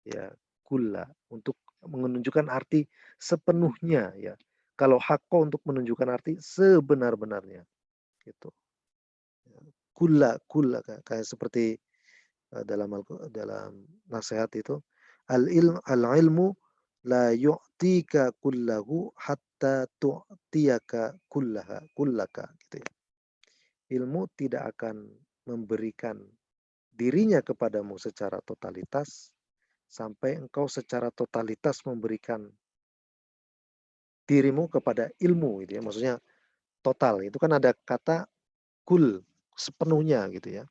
ya kulla untuk menunjukkan arti sepenuhnya ya kalau hakko untuk menunjukkan arti sebenar-benarnya gitu kulla kulla kayak seperti dalam nasihat itu al ilmu La yu'tika kullahu hatta tu'tiyaka kullaka gitu ya. Ilmu tidak akan memberikan dirinya kepadamu secara totalitas sampai engkau secara totalitas memberikan dirimu kepada ilmu gitu ya. Maksudnya total. Itu kan ada kata kul, sepenuhnya gitu ya.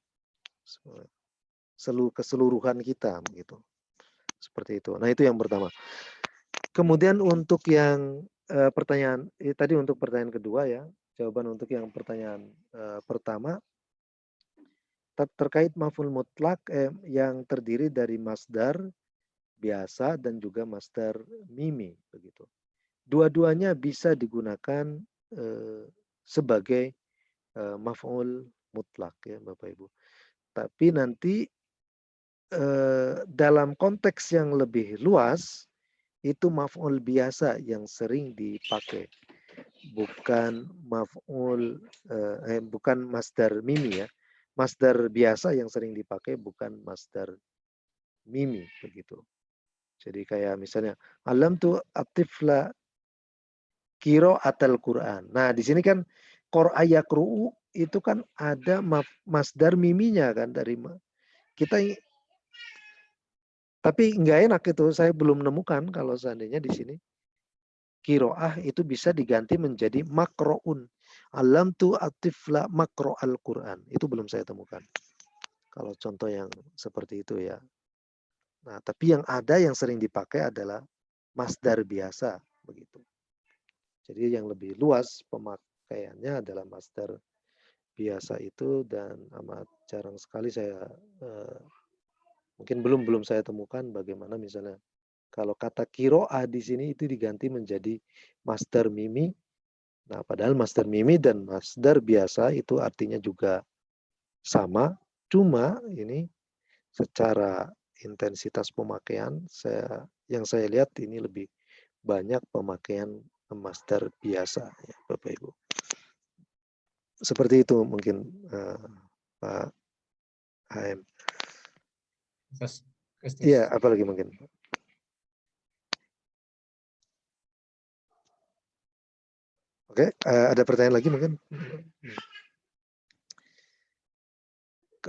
Keseluruhan kita gitu. Seperti itu. Nah, itu yang pertama. Kemudian untuk yang pertanyaan tadi untuk pertanyaan kedua ya, jawaban untuk yang pertanyaan pertama terkait maf'ul mutlak yang terdiri dari masdar biasa dan juga masdar mimi begitu. Dua-duanya bisa digunakan sebagai maf'ul mutlak ya Bapak Ibu. Tapi nanti dalam konteks yang lebih luas itu maf'ul biasa yang sering dipakai, bukan bukan masdar mimi ya. Masdar biasa yang sering dipakai bukan masdar mimi begitu. Jadi kayak misalnya alam tu atifla kiro atal Quran. Nah di sini kan ayakru itu kan ada masdar miminya kan dari kita. Tapi nggak enak itu, saya belum menemukan kalau seandainya di sini kiroah itu bisa diganti menjadi makroun. Alam tu atifla makro al-Quran. Itu belum saya temukan. Kalau contoh yang seperti itu ya. Nah, tapi yang ada yang sering dipakai adalah masdar biasa begitu. Jadi yang lebih luas pemakaiannya adalah masdar biasa itu dan amat jarang sekali saya mungkin belum saya temukan bagaimana misalnya kalau kata kiroah di sini itu diganti menjadi masdar mimi. Nah, padahal masdar mimi dan masdar biasa itu artinya juga sama, cuma ini secara intensitas pemakaian yang saya lihat ini lebih banyak pemakaian masdar biasa ya Bapak Ibu. Seperti itu mungkin Pak HM. Iya, apalagi mungkin. Oke, ada pertanyaan lagi mungkin?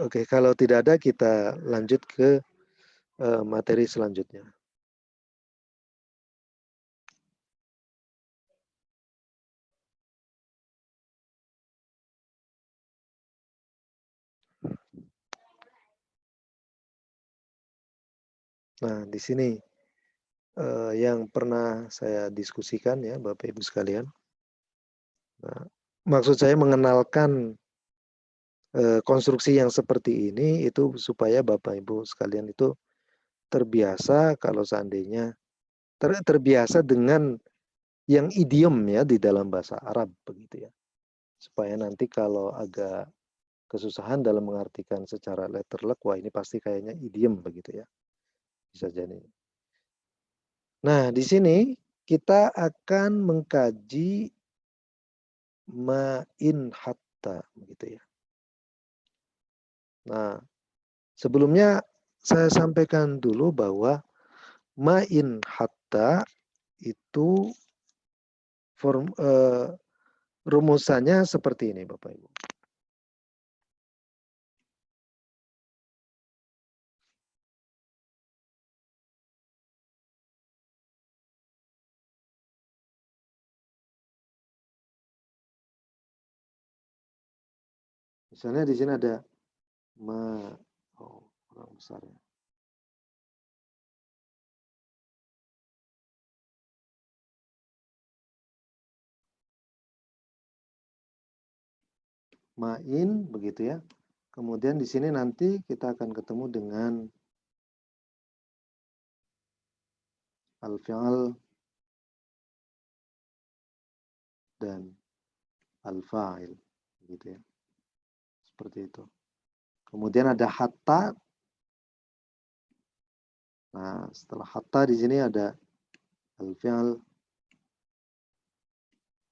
Oke, kalau tidak ada kita lanjut ke materi selanjutnya. Nah, di sini yang pernah saya diskusikan ya Bapak Ibu sekalian. Nah, maksud saya mengenalkan konstruksi yang seperti ini itu supaya Bapak Ibu sekalian itu terbiasa kalau seandainya terbiasa dengan yang idiom ya di dalam bahasa Arab begitu ya. Supaya nanti kalau agak kesusahan dalam mengartikan secara letterlek, wah ini pasti kayaknya idiom begitu ya. Bisa jadi. Nah, di sini kita akan mengkaji ma'in hatta begitu ya. Nah, sebelumnya saya sampaikan dulu bahwa ma'in hatta itu rumusannya seperti ini Bapak Ibu. Misalnya di sini ada kurang besar ya. Ma'in begitu ya. Kemudian di sini nanti kita akan ketemu dengan al-fi'al dan al-fa'il gitu ya. Seperti itu. Kemudian ada hatta. Nah, setelah hatta di sini ada al-fi'al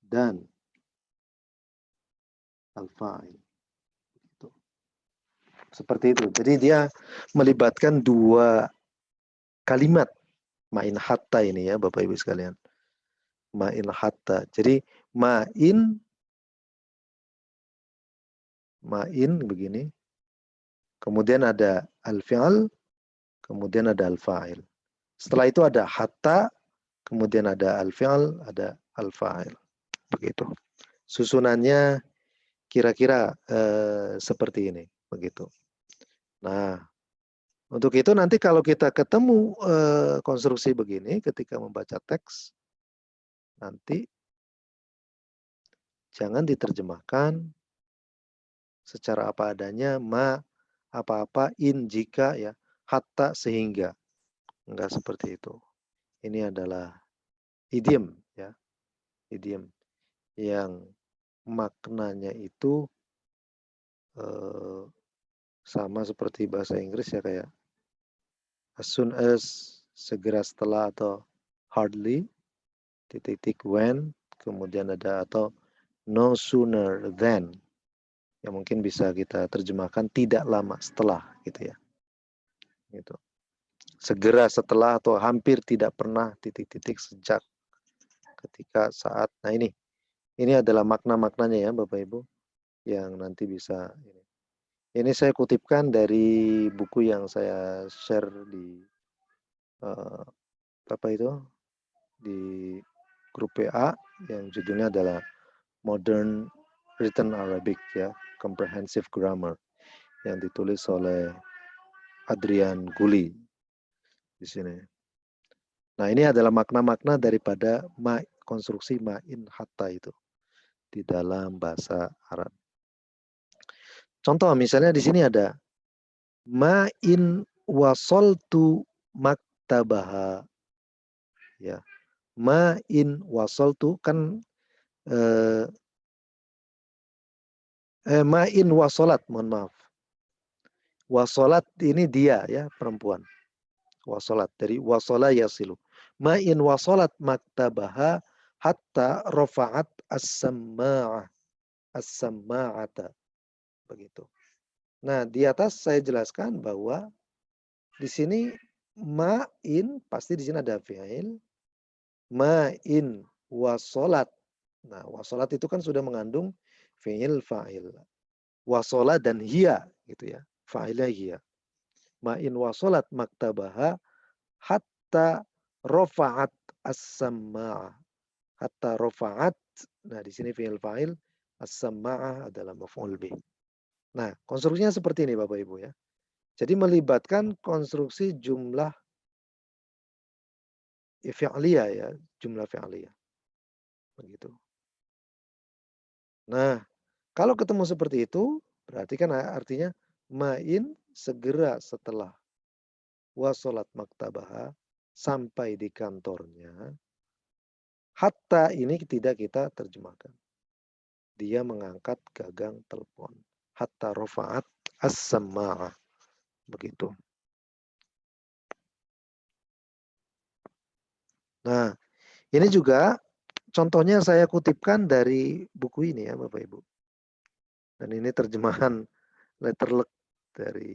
dan al-fa'il. Gitu. Seperti itu. Jadi dia melibatkan dua kalimat Ma'in hatta ini ya Bapak Ibu sekalian. Ma'in hatta. Jadi ma'in begini. Kemudian ada al-fi'al, kemudian ada al-fa'il. Setelah itu ada hatta, kemudian ada al-fi'al, ada al-fa'il. Begitu. Susunannya kira-kira seperti ini, begitu. Nah, untuk itu nanti kalau kita ketemu konstruksi begini ketika membaca teks, nanti jangan diterjemahkan secara apa adanya, apa-apa, in, jika, ya, hatta, sehingga. Enggak seperti itu. Ini adalah idiom, ya, idiom yang maknanya itu sama seperti bahasa Inggris ya, kayak as soon as, segera setelah, atau hardly, titik-titik, when, kemudian ada atau no sooner than, yang mungkin bisa kita terjemahkan tidak lama setelah, gitu ya. Gitu. Segera setelah atau hampir tidak pernah, titik-titik, sejak, ketika, saat. Nah ini adalah makna-maknanya ya Bapak Ibu, yang nanti bisa ini saya kutipkan dari buku yang saya share di apa itu, di grup PA, yang judulnya adalah Modern Written Arabic, ya, Comprehensive Grammar, yang ditulis oleh Adrian Guli di sini. Nah, ini adalah makna-makna daripada konstruksi ma'in hatta itu di dalam bahasa Arab. Contoh misalnya di sini ada ma'in wasoltu maktabaha, ya. Ma'in wasoltu kan ma'in wasolat, mohon maaf. Wasolat ini dia, ya, perempuan. Wasolat dari wasola yasilu. Ma'in wasolat maktabaha hatta rafa'at as-samma'ah. As-samma'ata. Begitu. Nah, di atas saya jelaskan bahwa di sini ma'in pasti di sini ada fi'il. Ma'in wasolat. Nah, wasolat itu kan sudah mengandung fi'il, fa'il. Wasola dan hiya, gitu ya. Fa'ilnya hiya. Ma'in wasolat maktabaha hatta rafa'at as-samma'ah. Hatta rafa'at. Nah, di sini fi'il fa'il, as-samma'ah adalah maf'ul bih. Nah, konstruksinya seperti ini Bapak Ibu ya. Jadi melibatkan konstruksi jumlah fi'liyah ya, jumlah fi'liyah. Begitu. Nah, kalau ketemu seperti itu, berarti kan artinya ma'in segera setelah wasolat maktabaha, sampai di kantornya. Hatta ini tidak kita terjemahkan. Dia mengangkat gagang telepon. Hatta rafa'at as-samma'ah. Begitu. Nah, ini juga contohnya saya kutipkan dari buku ini ya Bapak Ibu. Dan ini terjemahan letterlek dari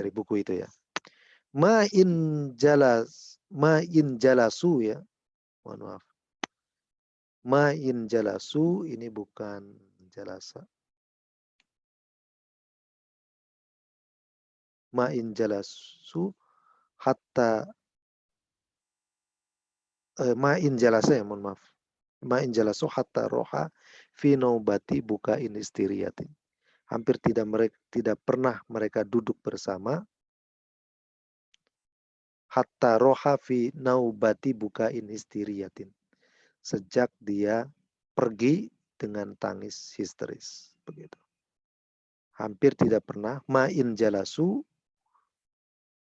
buku itu ya. Ma'in jalasu ya. Mohon maaf. Ma'in jalasu ini bukan jalasa. Ma'in jalasu hatta ma'in jalasa ya, mohon maaf. Ma'in jalasu hatta roha fi naubati bukain istiriyatin. Hampir tidak pernah mereka duduk bersama. Hatta roha fi naubati bukain istiriyatin. Sejak dia pergi dengan tangis histeris. Begitu. Hampir tidak pernah. Ma'in jalasu.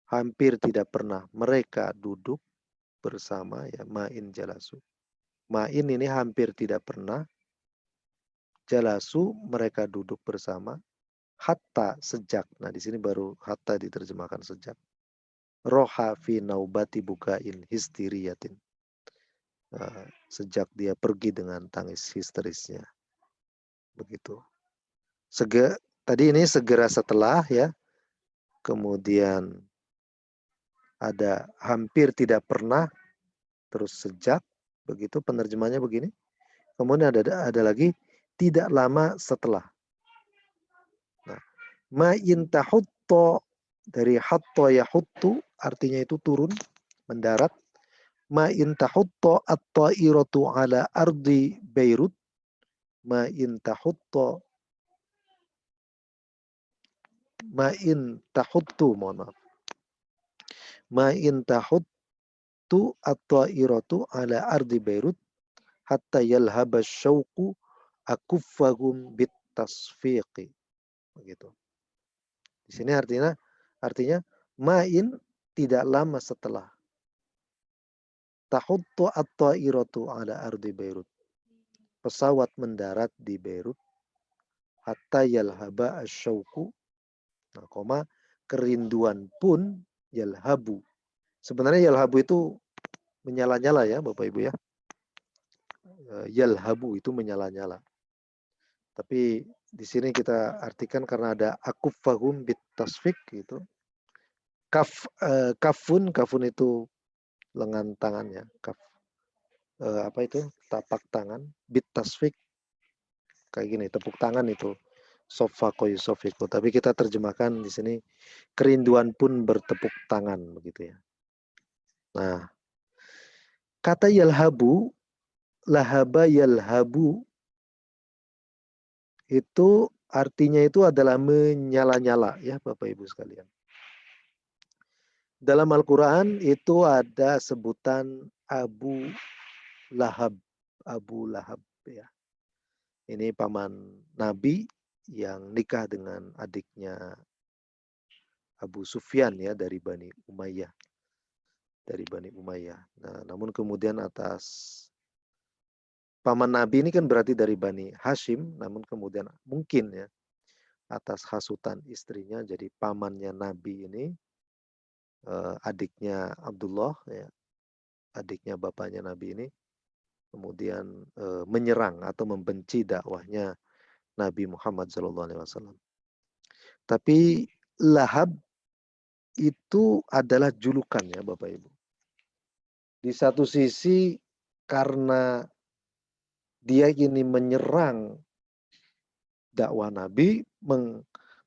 Hampir tidak pernah mereka duduk bersama ya. Ma'in jalasu. Ma'in ini hampir tidak pernah. Jalasu mereka duduk bersama. Hatta sejak. Nah di sini baru hatta diterjemahkan sejak. Roha fi naubati bukain histiriyatin. Sejak dia pergi dengan tangis histerisnya. Begitu. Tadi ini segera setelah ya. Kemudian Ada hampir tidak pernah, terus sejak, begitu penerjemahnya begini. Kemudian ada lagi tidak lama setelah. Nah, ma in tahutto dari hatta yahuttu artinya itu turun, mendarat. Ma in tahutto at-ta'iratu ala ardi Beirut. Ma in tahutto ma in tahuttu, mohon maaf. Ma in tahuttu at-ta'iratu ala ardi Beirut hatta yalhaba syauqu akuffahum bitasfiqi. Begitu. Di sini artinya ma'in tidak lama setelah. Tahuttu at-ta'iratu ala ardi Beirut. Pesawat mendarat di Beirut. Hatta yalhaba asyauqu. Nah, koma, kerinduan pun yalhabu. Sebenarnya yalhabu itu menyala-nyala ya Bapak Ibu ya. Yalhabu itu menyala-nyala. Tapi di sini kita artikan karena ada akuffahum bitasfik gitu. Kafun itu lengan tangannya. Apa itu? Tapak tangan. Bitasfik kayak gini, tepuk tangan itu. Sofako yusofiku. Tapi kita terjemahkan di sini kerinduan pun bertepuk tangan begitu ya. Nah, kata yalhabu, lahaba yalhabu itu artinya itu adalah menyala-nyala ya Bapak Ibu sekalian. Dalam Al-Quran itu ada sebutan Abu Lahab. Abu Lahab ya. Ini paman Nabi yang nikah dengan adiknya Abu Sufyan ya dari Bani Umayyah. Dari Bani Umayyah. Nah, namun kemudian atas paman Nabi ini kan berarti dari Bani Hashim, namun kemudian mungkin ya atas hasutan istrinya jadi pamannya Nabi ini adiknya Abdullah ya, adiknya bapaknya Nabi ini kemudian menyerang atau membenci dakwahnya Nabi Muhammad SAW. Tapi Lahab itu adalah julukan ya Bapak Ibu. Di satu sisi karena dia ini menyerang dakwah Nabi,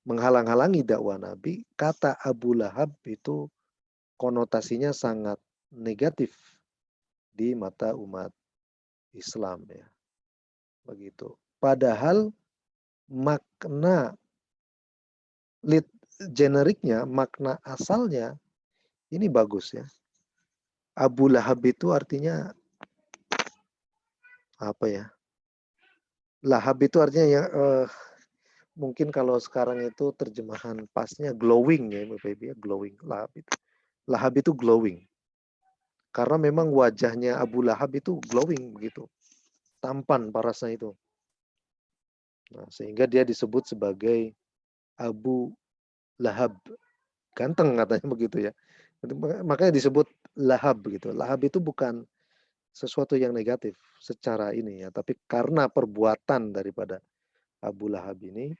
menghalang-halangi dakwah Nabi, kata Abu Lahab itu konotasinya sangat negatif di mata umat Islam ya. Begitu. Padahal makna generiknya, makna asalnya ini bagus ya. Abu Lahab itu artinya apa ya? Lahab itu artinya ya mungkin kalau sekarang itu terjemahan pasnya glowing ya Bapak Ibu ya, glowing Lahab itu. Lahab itu glowing. Karena memang wajahnya Abu Lahab itu glowing begitu. Tampan parasnya itu. Nah, sehingga dia disebut sebagai Abu Lahab. Ganteng katanya begitu ya. Makanya disebut Lahab begitu. Lahab itu bukan sesuatu yang negatif secara ini ya, tapi karena perbuatan daripada Abu Lahab ini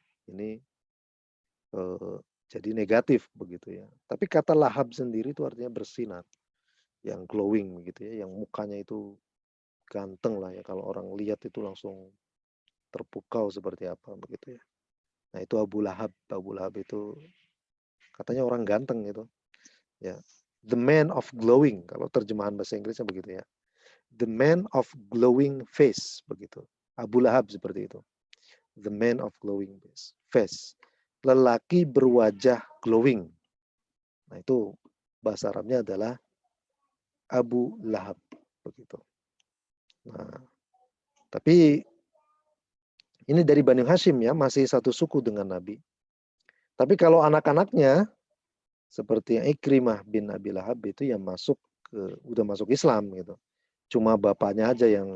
jadi negatif begitu ya. Tapi kata Lahab sendiri itu artinya bersinar, yang glowing begitu ya, yang mukanya itu ganteng lah ya, kalau orang lihat itu langsung terpukau seperti apa begitu ya. Nah itu Abu Lahab. Abu Lahab itu katanya orang ganteng itu ya. The man of glowing, kalau terjemahan bahasa Inggrisnya begitu ya. The man of glowing face begitu. Abu Lahab seperti itu. The man of glowing face. Lelaki berwajah glowing. Nah itu bahasa Arabnya adalah Abu Lahab begitu. Nah, tapi ini dari Bani Hashim ya, masih satu suku dengan Nabi. Tapi kalau anak-anaknya seperti Ikrimah bin Abi Lahab itu yang udah masuk Islam gitu. Cuma bapaknya aja yang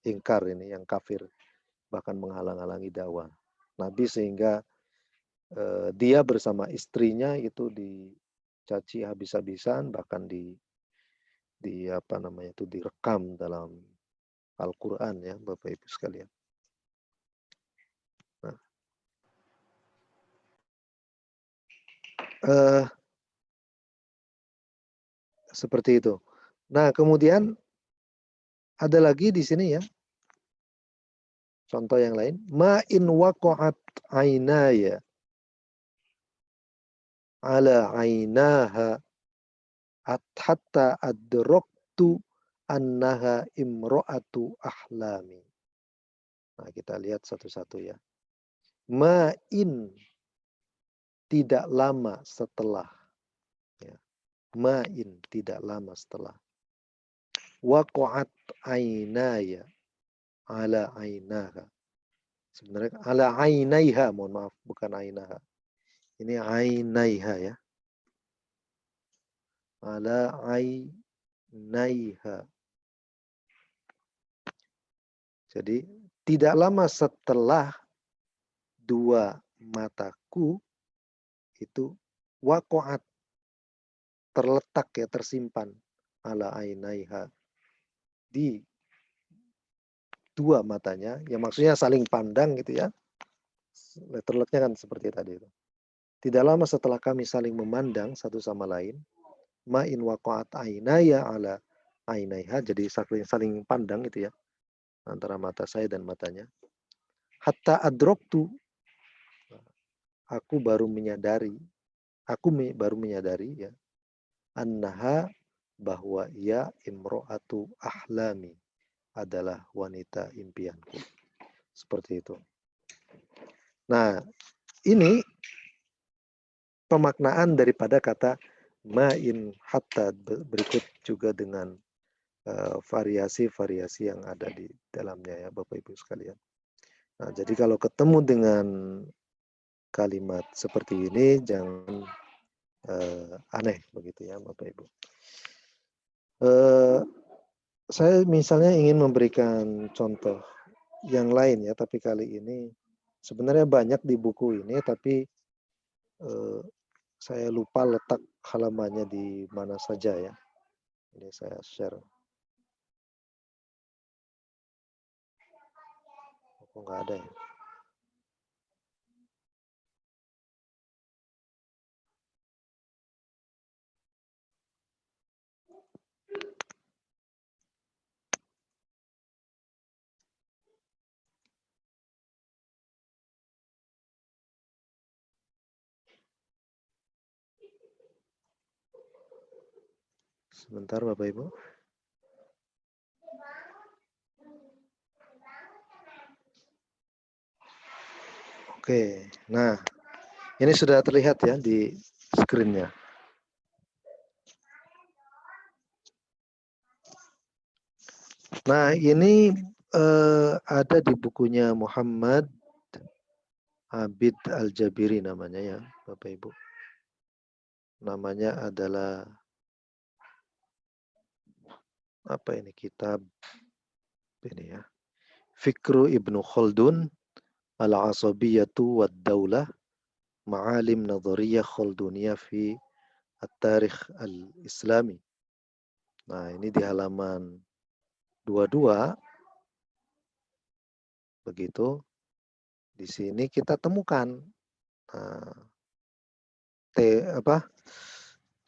ingkar ini, yang kafir, bahkan menghalang-halangi dakwah Nabi sehingga dia bersama istrinya itu dicaci habis-habisan, bahkan di apa namanya itu direkam dalam Al-Quran ya Bapak Ibu sekalian. Nah, seperti itu. Nah, kemudian ada lagi di sini ya, contoh yang lain. Ma in waqa'at aynaya ala aynaha hatta adraktu annaha imra'atu ahlami. Nah, kita lihat satu-satu ya. Ma in, tidak lama setelah. Ya. Ma in, tidak lama setelah. Waqa'at aynaya ala aynaha. Sebenarnya ala ainaiha, mohon maaf, bukan ainaha. Ini ainaiha ya. Ala ainaiha. Jadi tidak lama setelah dua mataku itu waqa'at, terletak ya, tersimpan ala ainaiha, di dua matanya, ya maksudnya saling pandang gitu ya. Letterletnya kan seperti tadi itu. Tidak lama setelah kami saling memandang satu sama lain, ma'in waqa'at ainaya ala ainaiha, jadi saling pandang gitu ya, antara mata saya dan matanya. Hatta adroktu, aku baru menyadari ya, annaha, bahwa ia imro'atu ahlami, adalah wanita impianku. Seperti itu. Nah, ini pemaknaan daripada kata ma'in hatta, berikut juga dengan variasi-variasi yang ada di dalamnya ya Bapak Ibu sekalian. Nah, jadi kalau ketemu dengan kalimat seperti ini jangan aneh begitu ya Bapak Ibu. Saya misalnya ingin memberikan contoh yang lain ya, tapi kali ini sebenarnya banyak di buku ini, tapi saya lupa letak halamannya di mana saja ya. Ini saya share. Oh, nggak ada ya. Sebentar Bapak Ibu. Oke, nah ini sudah terlihat ya di screen-nya. Nah ini ada di bukunya Muhammad Abid Al-Jabiri namanya ya Bapak Ibu. Namanya adalah apa ini, kitab ini ya, Fikru Ibnu Khaldun Al-Asabiyatu wad-Daulah, Ma'alim Nadhariyah Khalduniyah fi At-Tarikh Al-Islami. Nah ini di halaman 22 begitu. Di sini kita temukan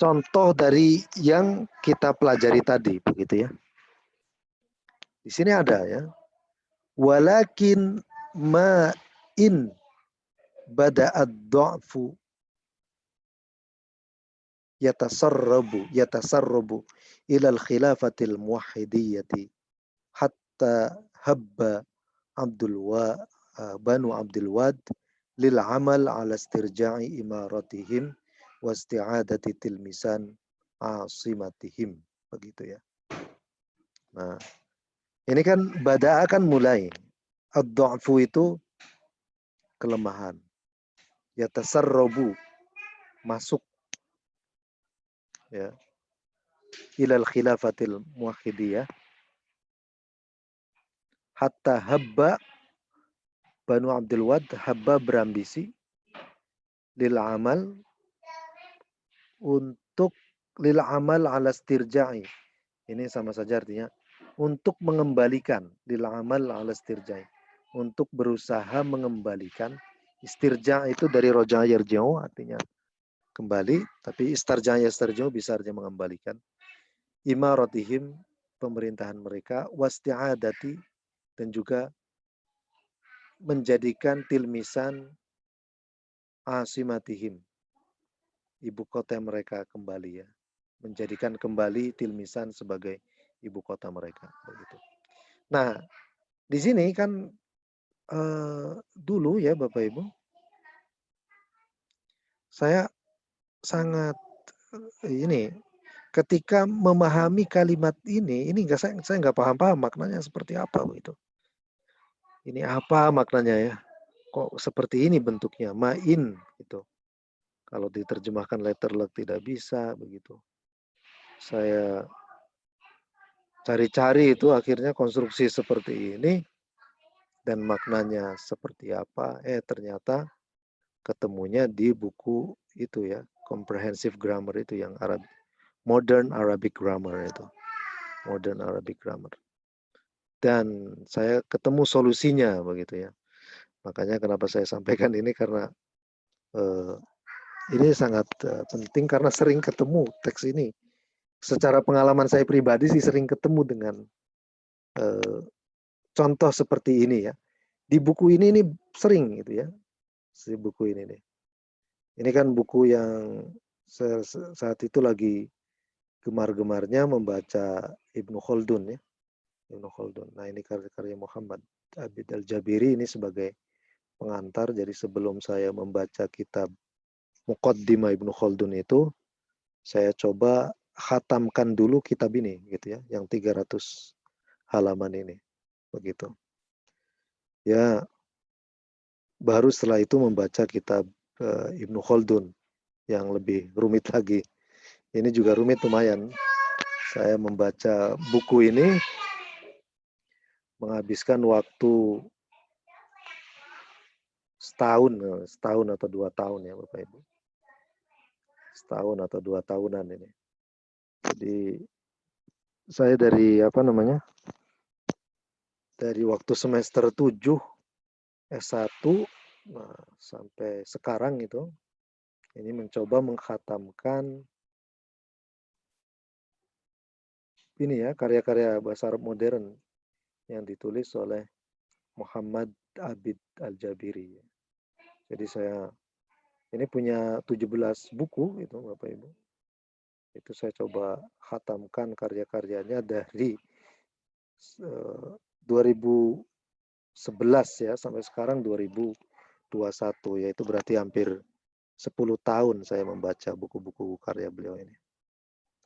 contoh dari yang kita pelajari tadi begitu ya. Di sini ada ya. Walakin ma in bada'ad dha'fu yatasarrabu ilal khilafatil muwahhidiyyati hatta habba Banu Abdul Wad lil amal ala istirja'i imaratihim wa isti'adati tilmisan asimatihim, begitu ya. Nah, ini kan bada'a kan mulai. Ad-dha'fu itu kelemahan. Yatasarrabu, masuk ya, ilal khilafatil muwahhidiyah hatta habba Banu Abdul Wad, habba berambisi, lil amal, untuk lil amal ala istirja'i. Ini sama saja artinya untuk mengembalikan, lil amal ala istirja'i, untuk berusaha mengembalikan. Istirja' itu dari roja yarji'u, artinya kembali, tapi istarja' yastarji'u bisa artinya mengembalikan. imaratihim, pemerintahan mereka, wasti'adati, dan juga menjadikan tilmisan asimatihim, ibu kota mereka kembali ya. Menjadikan kembali Tilmisan sebagai ibu kota mereka begitu. Nah, di sini kan dulu ya Bapak Ibu, saya sangat ini ketika memahami kalimat ini nggak saya nggak paham-paham maknanya seperti apa begitu. Ini apa maknanya ya? Kok seperti ini bentuknya? Ma'in gitu. Kalau diterjemahkan letterlek tidak bisa begitu. Saya cari-cari itu akhirnya konstruksi seperti ini dan maknanya seperti apa. Ternyata ketemunya di buku itu ya, Comprehensive Grammar itu yang Modern Arabic Grammar itu. Modern Arabic Grammar. Dan saya ketemu solusinya begitu ya. Makanya kenapa saya sampaikan ini karena ini sangat penting karena sering ketemu teks ini. Secara pengalaman saya pribadi sih sering ketemu dengan contoh seperti ini ya. Di buku ini sering gitu ya. Si buku ini nih. Ini kan buku yang saat itu lagi gemar-gemarnya membaca Ibnu Khaldun ya. Ibnu Khaldun. Nah, ini karya Muhammad Abid Al-Jabiri ini sebagai pengantar. Jadi sebelum saya membaca kitab Muqaddimah Ibnu Khaldun itu, saya coba khatamkan dulu kitab ini gitu ya, yang 300 halaman ini. Begitu. Ya, baru setelah itu membaca kitab Ibnu Khaldun yang lebih rumit lagi. Ini juga rumit lumayan. Saya membaca buku ini menghabiskan waktu setahun atau 2 tahun ya Bapak Ibu. Setahun atau 2 tahunan ini. Jadi saya dari dari waktu semester 7 S1 sampai sekarang itu ini mencoba mengkhatamkan ini ya karya-karya bahasa Arab modern yang ditulis oleh Muhammad Abid Al-Jabiri. Jadi saya ini punya 17 buku itu Bapak Ibu. Itu saya coba khatamkan karya-karyanya dari 2011 ya sampai sekarang 2021, yaitu berarti hampir 10 tahun saya membaca buku-buku karya beliau ini.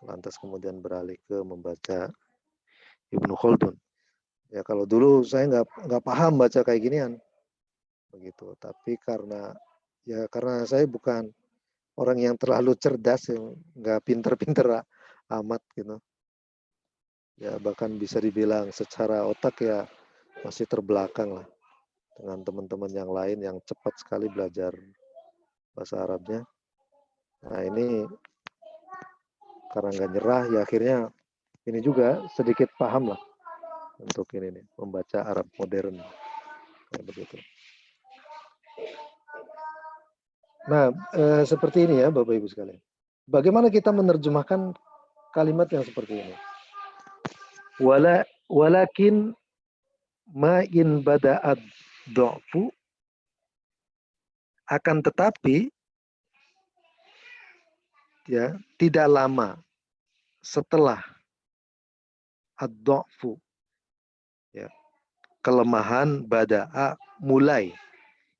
Lantas kemudian beralih ke membaca Ibnu Khaldun. Ya kalau dulu saya nggak paham baca kayak ginian, begitu. Tapi karena saya bukan orang yang terlalu cerdas, yang nggak pinter-pinter amat gitu. Ya bahkan bisa dibilang secara otak ya masih terbelakang lah dengan teman-teman yang lain yang cepat sekali belajar bahasa Arabnya. Nah ini karena nggak nyerah ya akhirnya ini juga sedikit paham lah untuk ini nih membaca Arab modern kayak begitu. Nah seperti ini ya Bapak Ibu sekalian. Bagaimana kita menerjemahkan kalimat yang seperti ini? Walakin ma in bada'ad du'fu, akan tetapi ya tidak lama setelah ad-du'fu ya kelemahan bada'a mulai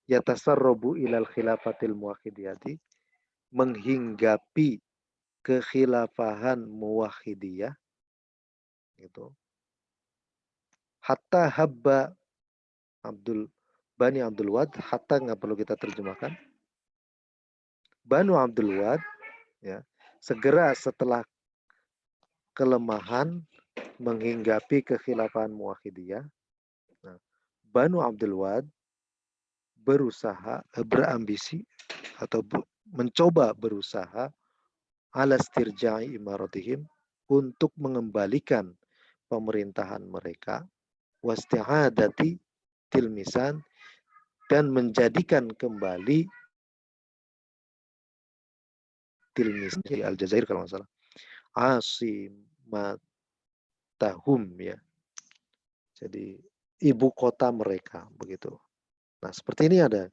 yatasarrabu ilal khilafatil muwahhidiyati, menghinggapi kekhilafahan muwahhidiyah gitu. Hatta habba Bani Abdul Wad, hatta nggak perlu kita terjemahkan. Banu Abdul Wad ya, segera setelah kelemahan menghinggapi kekhilafahan muwahhidiyah. Nah, Banu Abdul Wad berambisi atau mencoba berusaha ala stirja'i imaratihim, untuk mengembalikan pemerintahan mereka, wasti'adati tilmisan, dan menjadikan kembali tilmisan di Aljazair kalau nggak salah, Asim matahum ya. Jadi ibu kota mereka begitu. Nah, seperti ini ada.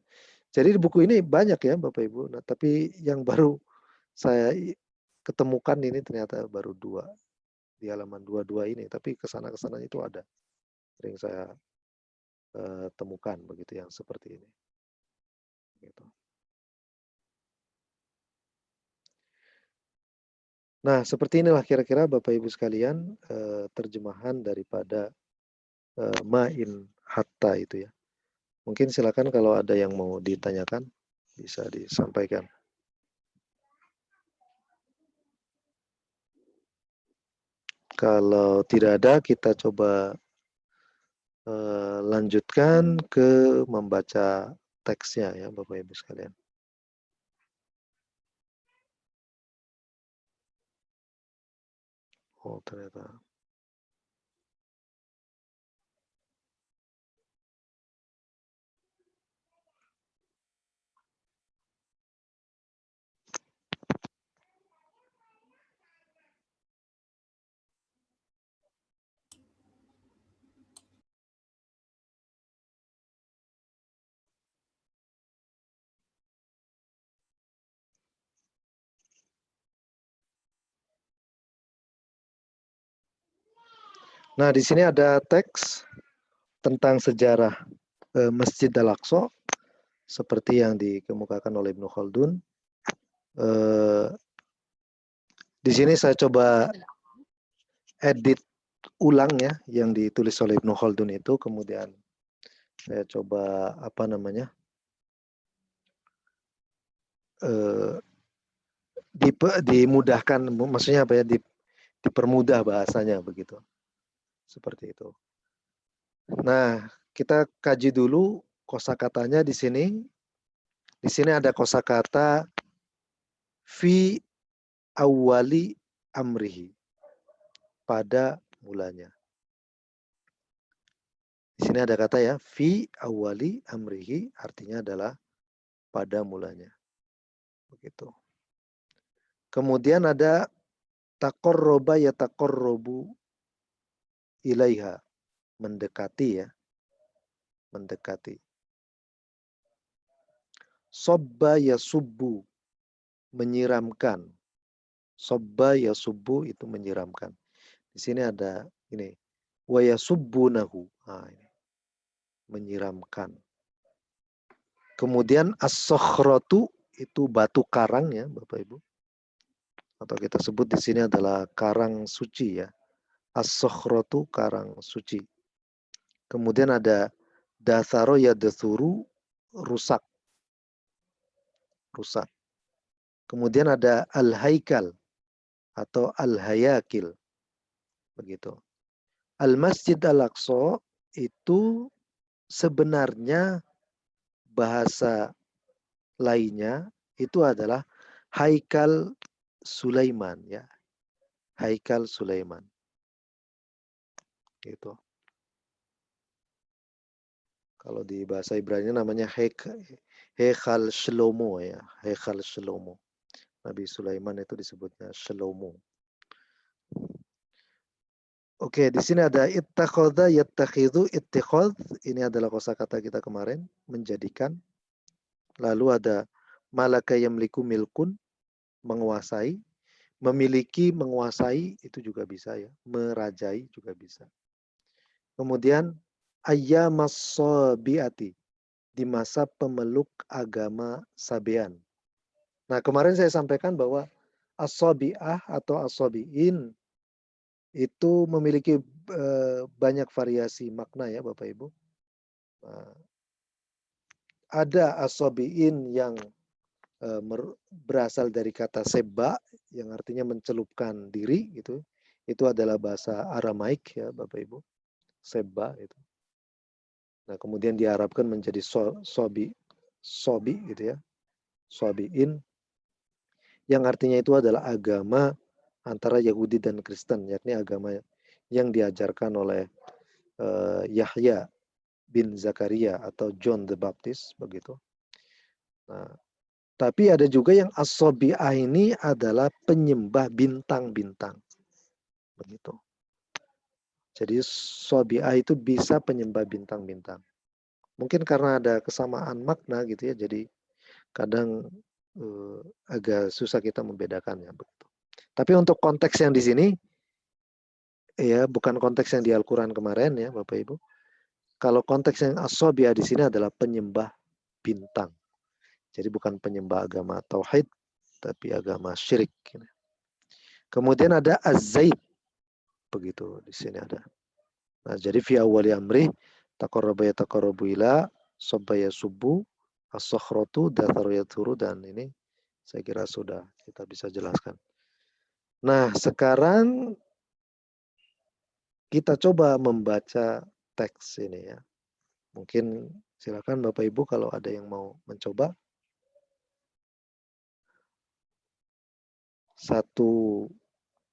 Jadi di buku ini banyak ya Bapak Ibu. Nah, tapi yang baru saya ketemukan ini ternyata baru 2 di halaman 22 ini, tapi kesana-kesana itu ada. Sering saya temukan begitu yang seperti ini. Gitu. Nah, seperti inilah kira-kira Bapak Ibu sekalian terjemahan daripada ma'in hatta itu ya. Mungkin silakan kalau ada yang mau ditanyakan bisa disampaikan. Kalau tidak ada kita coba lanjutkan ke membaca teksnya ya Bapak Ibu sekalian. Oh, ternyata. Nah, di sini ada teks tentang sejarah Masjid Al-Aqsa seperti yang dikemukakan oleh Ibnu Khaldun. Di sini saya coba edit ulang ya yang ditulis oleh Ibnu Khaldun itu, kemudian saya coba dimudahkan, maksudnya apa ya, dipermudah bahasanya begitu. Seperti itu. Nah, kita kaji dulu kosakatanya di sini. Di sini ada kosakata fi awwali amrihi, pada mulanya. Di sini ada kata ya, fi awwali amrihi, artinya adalah pada mulanya. Begitu. Kemudian ada taqarraba yataqarrabu ilaiha, mendekati ya. Mendekati. Sobba yasubbu, menyiramkan. Sobba yasubbu itu menyiramkan. Di sini ada ini, wa yasubbunahu. Nah, ini. Menyiramkan. Kemudian as-sokhratu itu batu karang ya Bapak Ibu. Atau kita sebut di sini adalah karang suci ya. As-sokhratu, karang suci. Kemudian ada dasaro yadathuru, rusak. Rusak. Kemudian ada al-haikal atau al-hayakil. Begitu. Al-Masjid Al-Aqsa itu sebenarnya bahasa lainnya itu adalah Haikal Sulaiman ya. Haikal Sulaiman. Gitu. Kalau di bahasa Ibrani namanya Hekal Shlomo ya. Hekal Shlomo. Nabi Sulaiman itu disebutnya Shlomo. Oke, di sini ada ittakhadha yattakhidhu, ittikhadh. Ini adalah kosakata kita kemarin, menjadikan. Lalu ada malaka yamliku milkun, menguasai. Memiliki, menguasai, itu juga bisa ya. Merajai juga bisa. Kemudian ayyamas sabiati, di masa pemeluk agama Sabean. Nah, kemarin saya sampaikan bahwa as-sabi'ah atau as-sabi'in itu memiliki banyak variasi makna ya Bapak Ibu. Nah, ada as-sabi'in yang berasal dari kata seba yang artinya mencelupkan diri gitu. Itu adalah bahasa Aramaik ya Bapak Ibu. Seba itu. Nah, kemudian diarabkan menjadi sobi gitu ya. Sobiin yang artinya itu adalah agama antara Yahudi dan Kristen, yakni agama yang diajarkan oleh Yahya bin Zakaria atau John the Baptist begitu. Nah, tapi ada juga yang as-sabi'ah ini adalah penyembah bintang-bintang. begitu. Jadi Sabi'ah itu bisa penyembah bintang-bintang. Mungkin karena ada kesamaan makna gitu ya, jadi kadang agak susah kita membedakannya begitu. Tapi untuk konteks yang di sini, ya bukan konteks yang di Al-Quran kemarin ya Bapak Ibu. Kalau konteks yang As-Sabi'ah di sini adalah penyembah bintang. Jadi bukan penyembah agama tauhid, tapi agama syirik. Kemudian ada Az-Zaid, begitu di sini ada. Nah, jadi fi awwali amri taqarraba yataqarrabu ila sabba yasubbu as-sakhratu datharu yathuru, dan ini saya kira sudah kita bisa jelaskan. Nah, sekarang kita coba membaca teks ini ya. Mungkin silakan Bapak Ibu kalau ada yang mau mencoba. Satu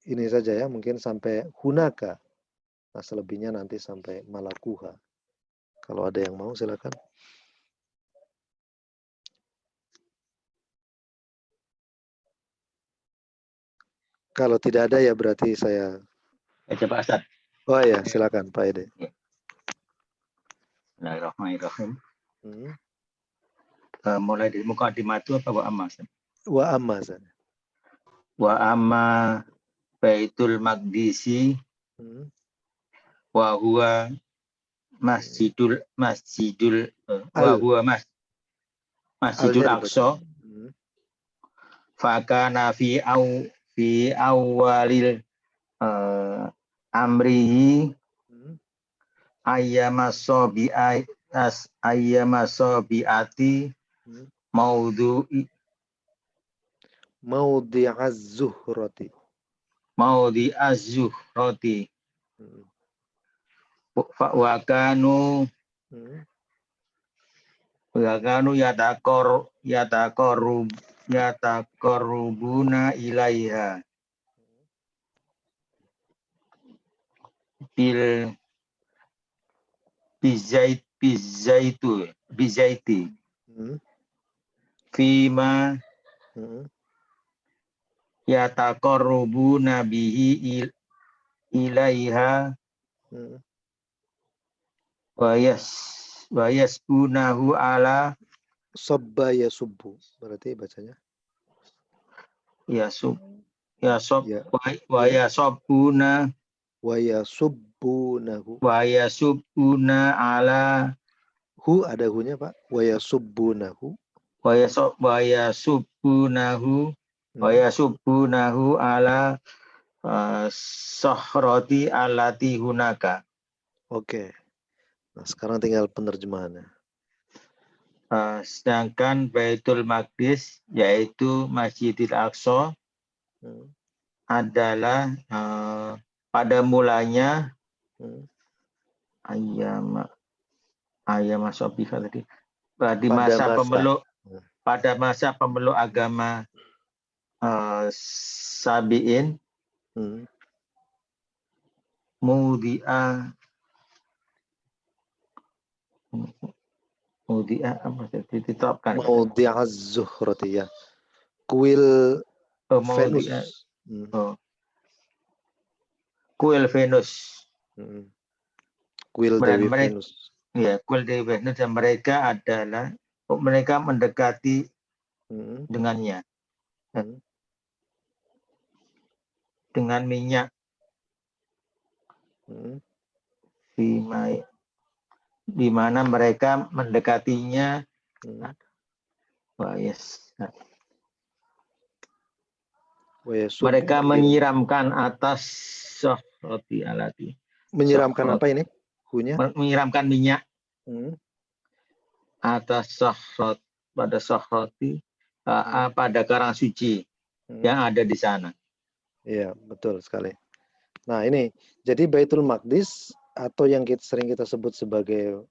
ini saja ya, mungkin sampai hunaka. Nah, selebihnya nanti sampai malakuha. Kalau ada yang mau silakan. Kalau tidak ada ya berarti saya. Coba Ustaz. Oh ya, silakan Pak Ede. Bismillahirrahmanirrahim. Mulai dari mukadimah itu apa wa amma? Wa amma sana. Wa amma Baitul Maqdisi wa huwa masjidul Masjidul Aqsa. Fakana fi awalil amrihi ayyama sobiati maudhi'az zuhrati. Wa kanu yataqarrubuna ilaiha bizaiti fima yataqarrubuna bihi ilaiha wa yasbunahu ala sabba yasubbu. Berarti bacanya wa yasubbuna ala ada hunya Pak. Wa yasubbunahu ala sahrati alati hunaka. Oke. Nah, sekarang tinggal penerjemahannya. Sedangkan Baitul Maqdis yaitu Masjidil Aqsa adalah pada mulanya pada masa pemeluk agama Sabi'in ditetapkan maudhi'az zuhrati ya. Kuil Venus. Kuil Venus. Kuil Dewi Venus. Ya, kuil Dewi Venus, dan mereka mendekati dengannya dengan minyak di mana mereka mendekatinya mereka menyiramkan atas sahrati alati. Menyiramkan apa ini? Hunya? Menyiramkan minyak atas sahrat, pada sahrati, pada karang suci yang ada di sana. Iya, betul sekali. Nah, ini jadi Baitul Maqdis atau yang sering kita sebut sebagai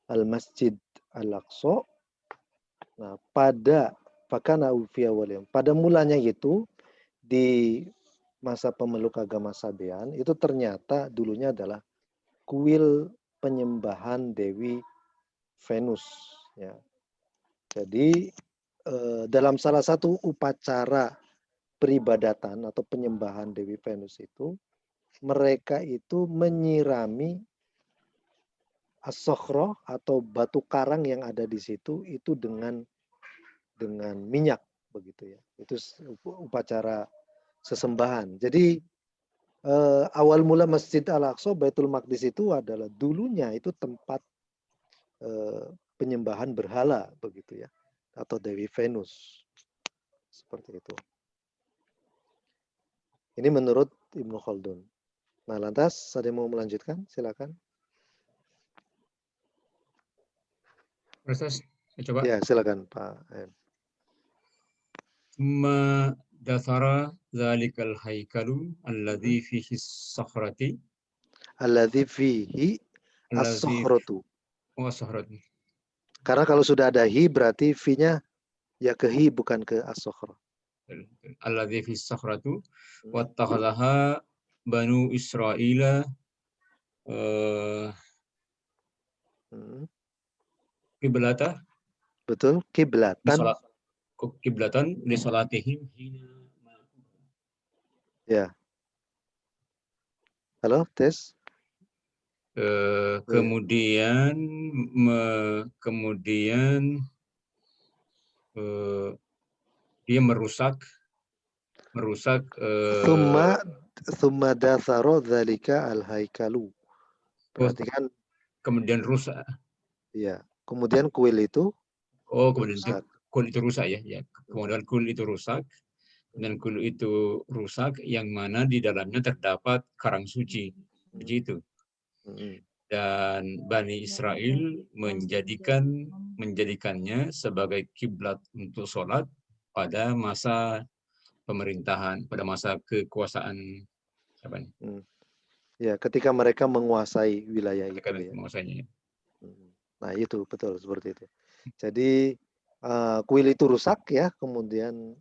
Al-Masjid Al-Aqsa. Nah, pada mulanya itu di masa pemeluk agama Sabian itu ternyata dulunya adalah kuil penyembahan Dewi Venus ya. Jadi dalam salah satu upacara peribadatan atau penyembahan Dewi Venus itu mereka itu menyirami as-sokhroh atau batu karang yang ada di situ itu dengan minyak begitu ya. Itu upacara sesembahan. Jadi awal mula Masjid Al-Aqsa Baitul Maqdis itu adalah dulunya itu tempat penyembahan berhala begitu ya, atau Dewi Venus seperti itu. Ini menurut Ibnu Khaldun. Nah, lantas ada yang mau melanjutkan? Silakan. Proses, saya coba. Ya, silakan Pak. Summa dathara zalikal haikalu alladhi fihi sakhrati Alladzi fihi alladhi as-sokhratu. sakhrati. Karena kalau sudah ada hi berarti fi-nya ya ke hi bukan ke as-sokhroh. Alladhi fihi sakhratu wattakhadhaha Banu Israila kiblata. Betul, kiblatan. Kiblatan li salatihim hina. Ya. Halo, tes. Kemudian dia merusak Thumma datharo dzalika al-haikalu. Berarti kan kemudian rusak. ya. Kemudian kuil itu kemudian rusak. Kuil itu rusak ya. Kemudian kuil itu rusak. Dan kuil itu rusak yang mana di dalamnya terdapat karang suci. Begitu. Dan Bani Israel menjadikannya sebagai kiblat untuk sholat pada masa pemerintahan, pada masa kekuasaan siapa nih? Ya, ketika mereka menguasai wilayah itu ya. Menguasainya. Nah, itu betul seperti itu. Jadi kuil itu rusak ya, kemudian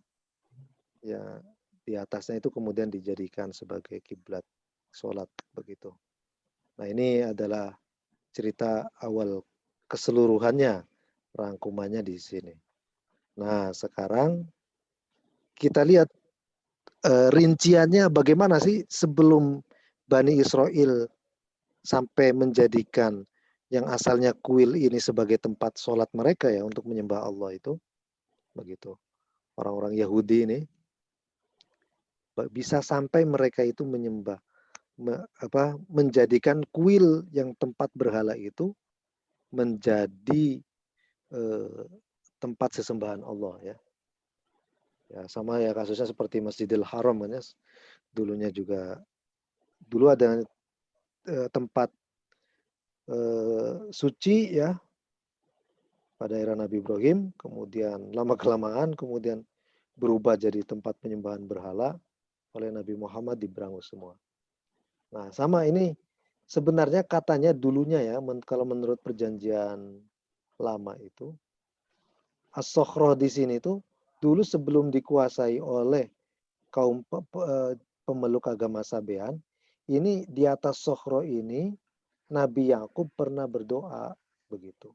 ya di atasnya itu kemudian dijadikan sebagai kiblat sholat begitu. Nah, ini adalah cerita awal keseluruhannya, rangkumannya di sini. Nah, sekarang kita lihat rinciannya bagaimana sih sebelum Bani Israel sampai menjadikan yang asalnya kuil ini sebagai tempat sholat mereka ya untuk menyembah Allah itu. Begitu. Orang-orang Yahudi ini bisa sampai mereka itu menyembah, menjadikan kuil yang tempat berhala itu menjadi tempat sesembahan Allah ya. Ya sama ya kasusnya seperti Masjidil Haram kan ya. Dulunya juga dulu ada tempat suci ya pada era Nabi Ibrahim, kemudian lama kelamaan kemudian berubah jadi tempat penyembahan berhala oleh Nabi Muhammad diberangus semua. Nah, sama ini sebenarnya katanya dulunya ya kalau menurut perjanjian lama itu as-sokhroh di sini tuh dulu sebelum dikuasai oleh kaum pemeluk agama Sabean, ini di atas sokhroh ini Nabi Yakub pernah berdoa begitu.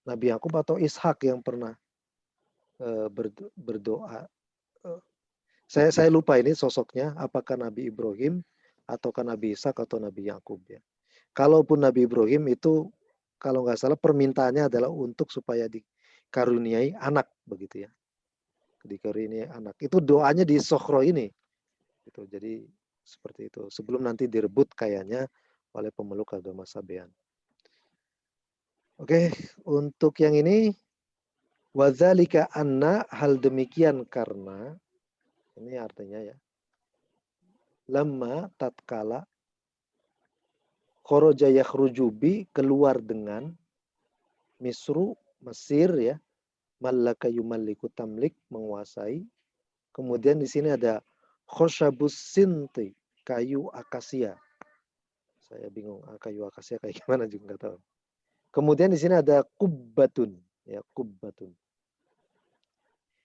Nabi Yakub atau Ishak yang pernah berdoa. Saya lupa ini sosoknya, apakah Nabi Ibrahim ataukah Nabi Ishak atau Nabi Yakub ya. Kalaupun Nabi Ibrahim itu kalau nggak salah permintaannya adalah untuk supaya dikaruniai anak begitu ya. Dikaruniai anak. Itu doanya di Sokhro ini. Gitu. Jadi seperti itu. Sebelum nanti direbut kayaknya oleh pemeluk agama Sabean. Oke, untuk yang ini wadzalika anna hal demikian karena ini artinya ya. Lamma tatkala kharaja yakhrujubi keluar dengan Misru Mesir ya. Mallaka yumalliku tamlik menguasai. Kemudian di sini ada khoshabus sinti kayu akasia. Saya bingung kayu akasia kayak gimana juga nggak tahu. Kemudian di sini ada kubbatun ya kubbatun.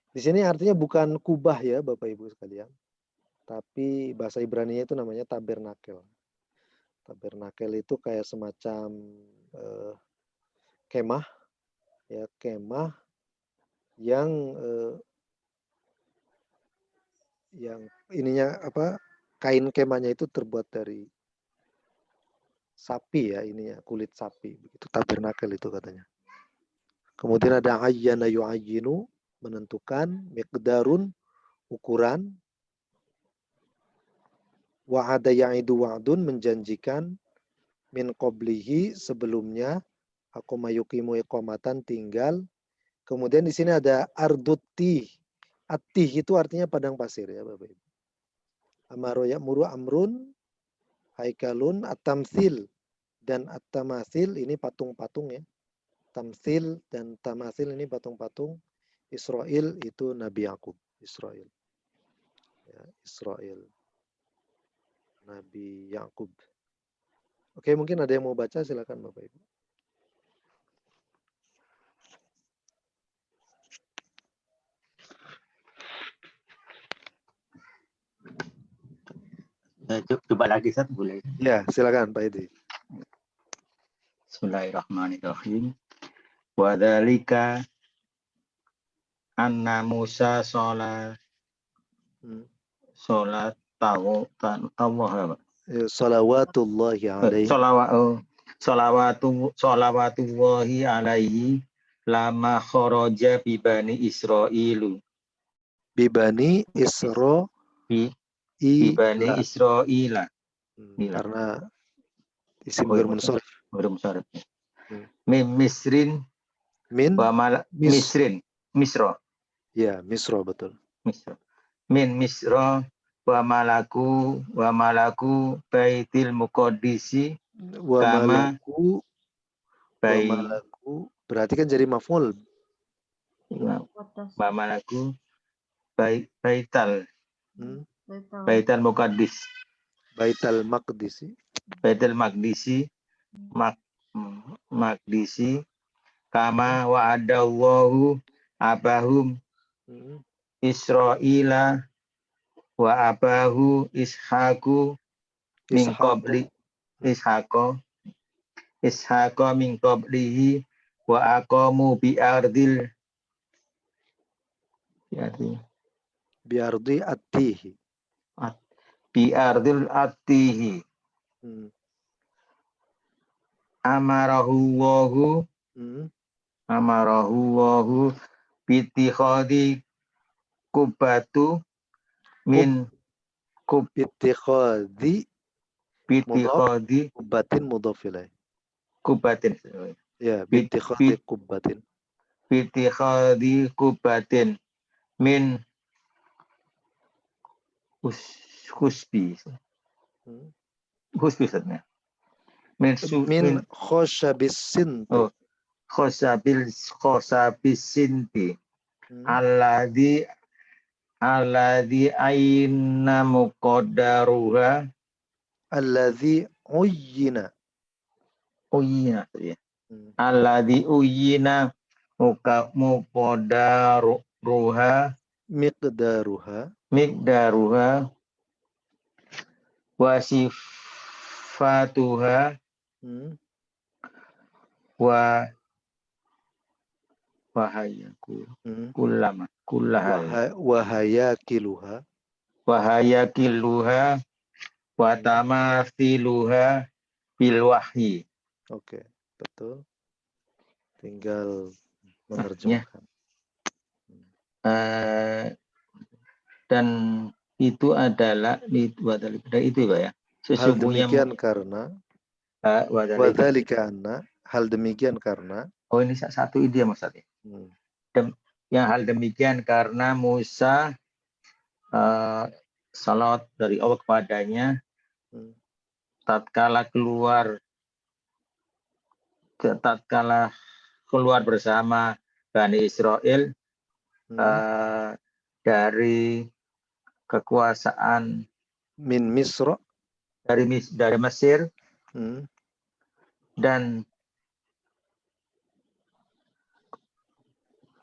Di sini artinya bukan kubah ya Bapak Ibu sekalian. Tapi bahasa Ibrani-nya itu namanya tabernakel. Tabernakel itu kayak semacam kemah ya kemah yang ininya kain kemahnya itu terbuat dari sapi ya ininya, kulit sapi. Begitu tabernakel itu katanya. Kemudian ada ayyana yu'ayyinu, menentukan, miqdarun, ukuran, wa'ada ya'idu wa'dun, menjanjikan, min qablihi, sebelumnya, aku mayukimu iqamatan, tinggal. Kemudian di sini ada ardutti. Attih itu artinya padang pasir ya Bapak Ibu. Amaro ya'muru amrun, haikalun, at-tamthil dan at-tamathil ini patung-patung ya. Tamthil dan tamathil ini patung-patung. Israel itu Nabi Yakub. Israel. Ya, Israel. Nabi Yakub. Oke, mungkin ada yang mau baca, silakan Bapak Ibu. Coba lagi satu boleh. Ya, silakan Pak Edi. Bismillahirrahmanirrahim. Wa dzalika anna Musa sholat tahu Allah. Salawatullahi alaihi. Salawatullahi alaihi lama kharaja bi bani Israilu. Bibani Isra Bi bani Israila. Karena isim bermunsharif. Bermunsharif. Min Misrin Misrin. Misra. Ya, Misra betul. Misra. Min Misra wa malaku baitil muqaddisi Wa kama malaku berarti kan jadi maf'ul. Wa malaku baital muqaddis. Baital maqdisi. Baitul Maqdisi kama wa'adallahu abahum Israila wa abahu Ishaku min qabli Ishaqa min qablihi wa aqamu bi ardi attihi. Bi ardil attihi. Amarahu Allahu bitikhadi kubatu min bitikhadi kubatin mudhaf ilaih. Kubatin. Ya, bitikhadi kubatin. Bitikhadi kubatin min khusbi satnya. Min khoshabis sinti. Oh, khoshabis sinti. Alladhi aina muqaddaruha. Alladhi uyyina. Ya. Alladhi uyyina muqaddaruha. Miqdaruha. Wasifatuha. Wahayakiluha wa tamathiluha bil wahyi. Oke, betul. Tinggal menerjemahkan. Dan itu adalah itu Pak ya. Sesungguhnya hal demikian karena oh ini satu ide Mas Ati. Yang hal demikian karena Musa salat dari Allah kepadanya tatkala keluar bersama Bani Israel dari kekuasaan min Misra dari Mesir dan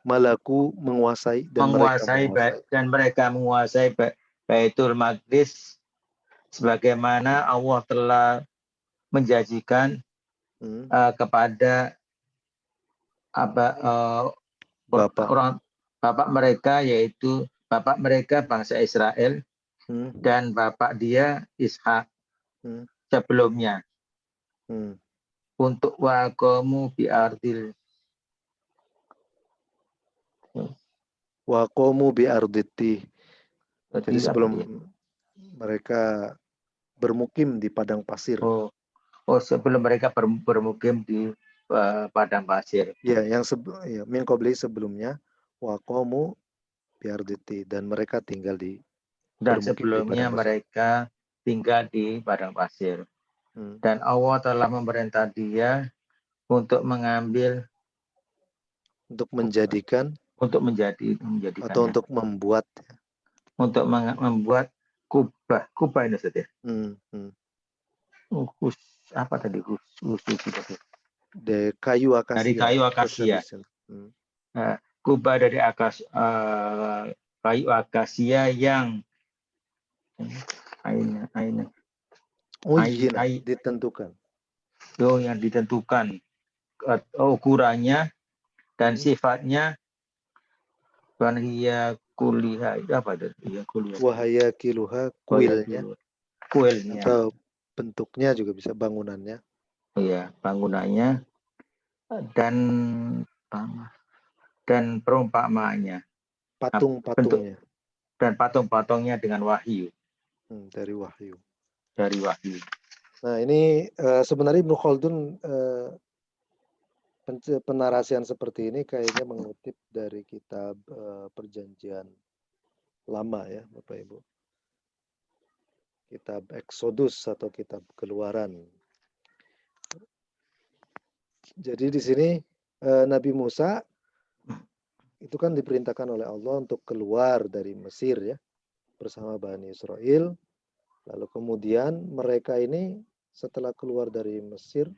malaku menguasai dan mereka menguasai Baitul Maqdis sebagaimana Allah telah menjanjikan kepada bapak mereka, yaitu bapak mereka bangsa Israel dan bapak dia Ishak sebelumnya. Untuk waqamu bi ardil Waqamu bi arditi. Jadi apa sebelum dia? mereka bermukim di padang pasir. Oh, sebelum mereka bermukim di padang pasir. Ya, yang min qabli sebelumnya waqamu bi arditi, dan mereka tinggal di Dan bermukim di sebelumnya padang pasir. mereka tinggal di padang pasir. Dan Allah telah memerintah dia untuk mengambil, untuk menjadikan, untuk atau menjadikannya, untuk membuat. untuk membuat kubah. Kubah ini saja. Apa tadi? Dari kayu akasia. Dari kayu akasia. Kubah dari kayu akasia yang ditentukan. Yang ditentukan ukurannya dan sifatnya. Wahia kuliah apa itu? Ya, kuliah. Wahaya kiluha, kuilnya. Atau bentuknya juga bisa, bangunannya. Iya, bangunannya dan perumpamaannya. Patung-patungnya. Dan patung-patungnya dengan wahyu. Dari wahyu. Nah, ini sebenarnya Ibnu Khaldun penarasian seperti ini kayaknya mengutip dari kitab Perjanjian Lama ya, Bapak Ibu. Kitab Exodus atau kitab Keluaran. Jadi di sini Nabi Musa itu kan diperintahkan oleh Allah untuk keluar dari Mesir ya, bersama Bani Israel. Lalu kemudian mereka ini setelah keluar dari Mesir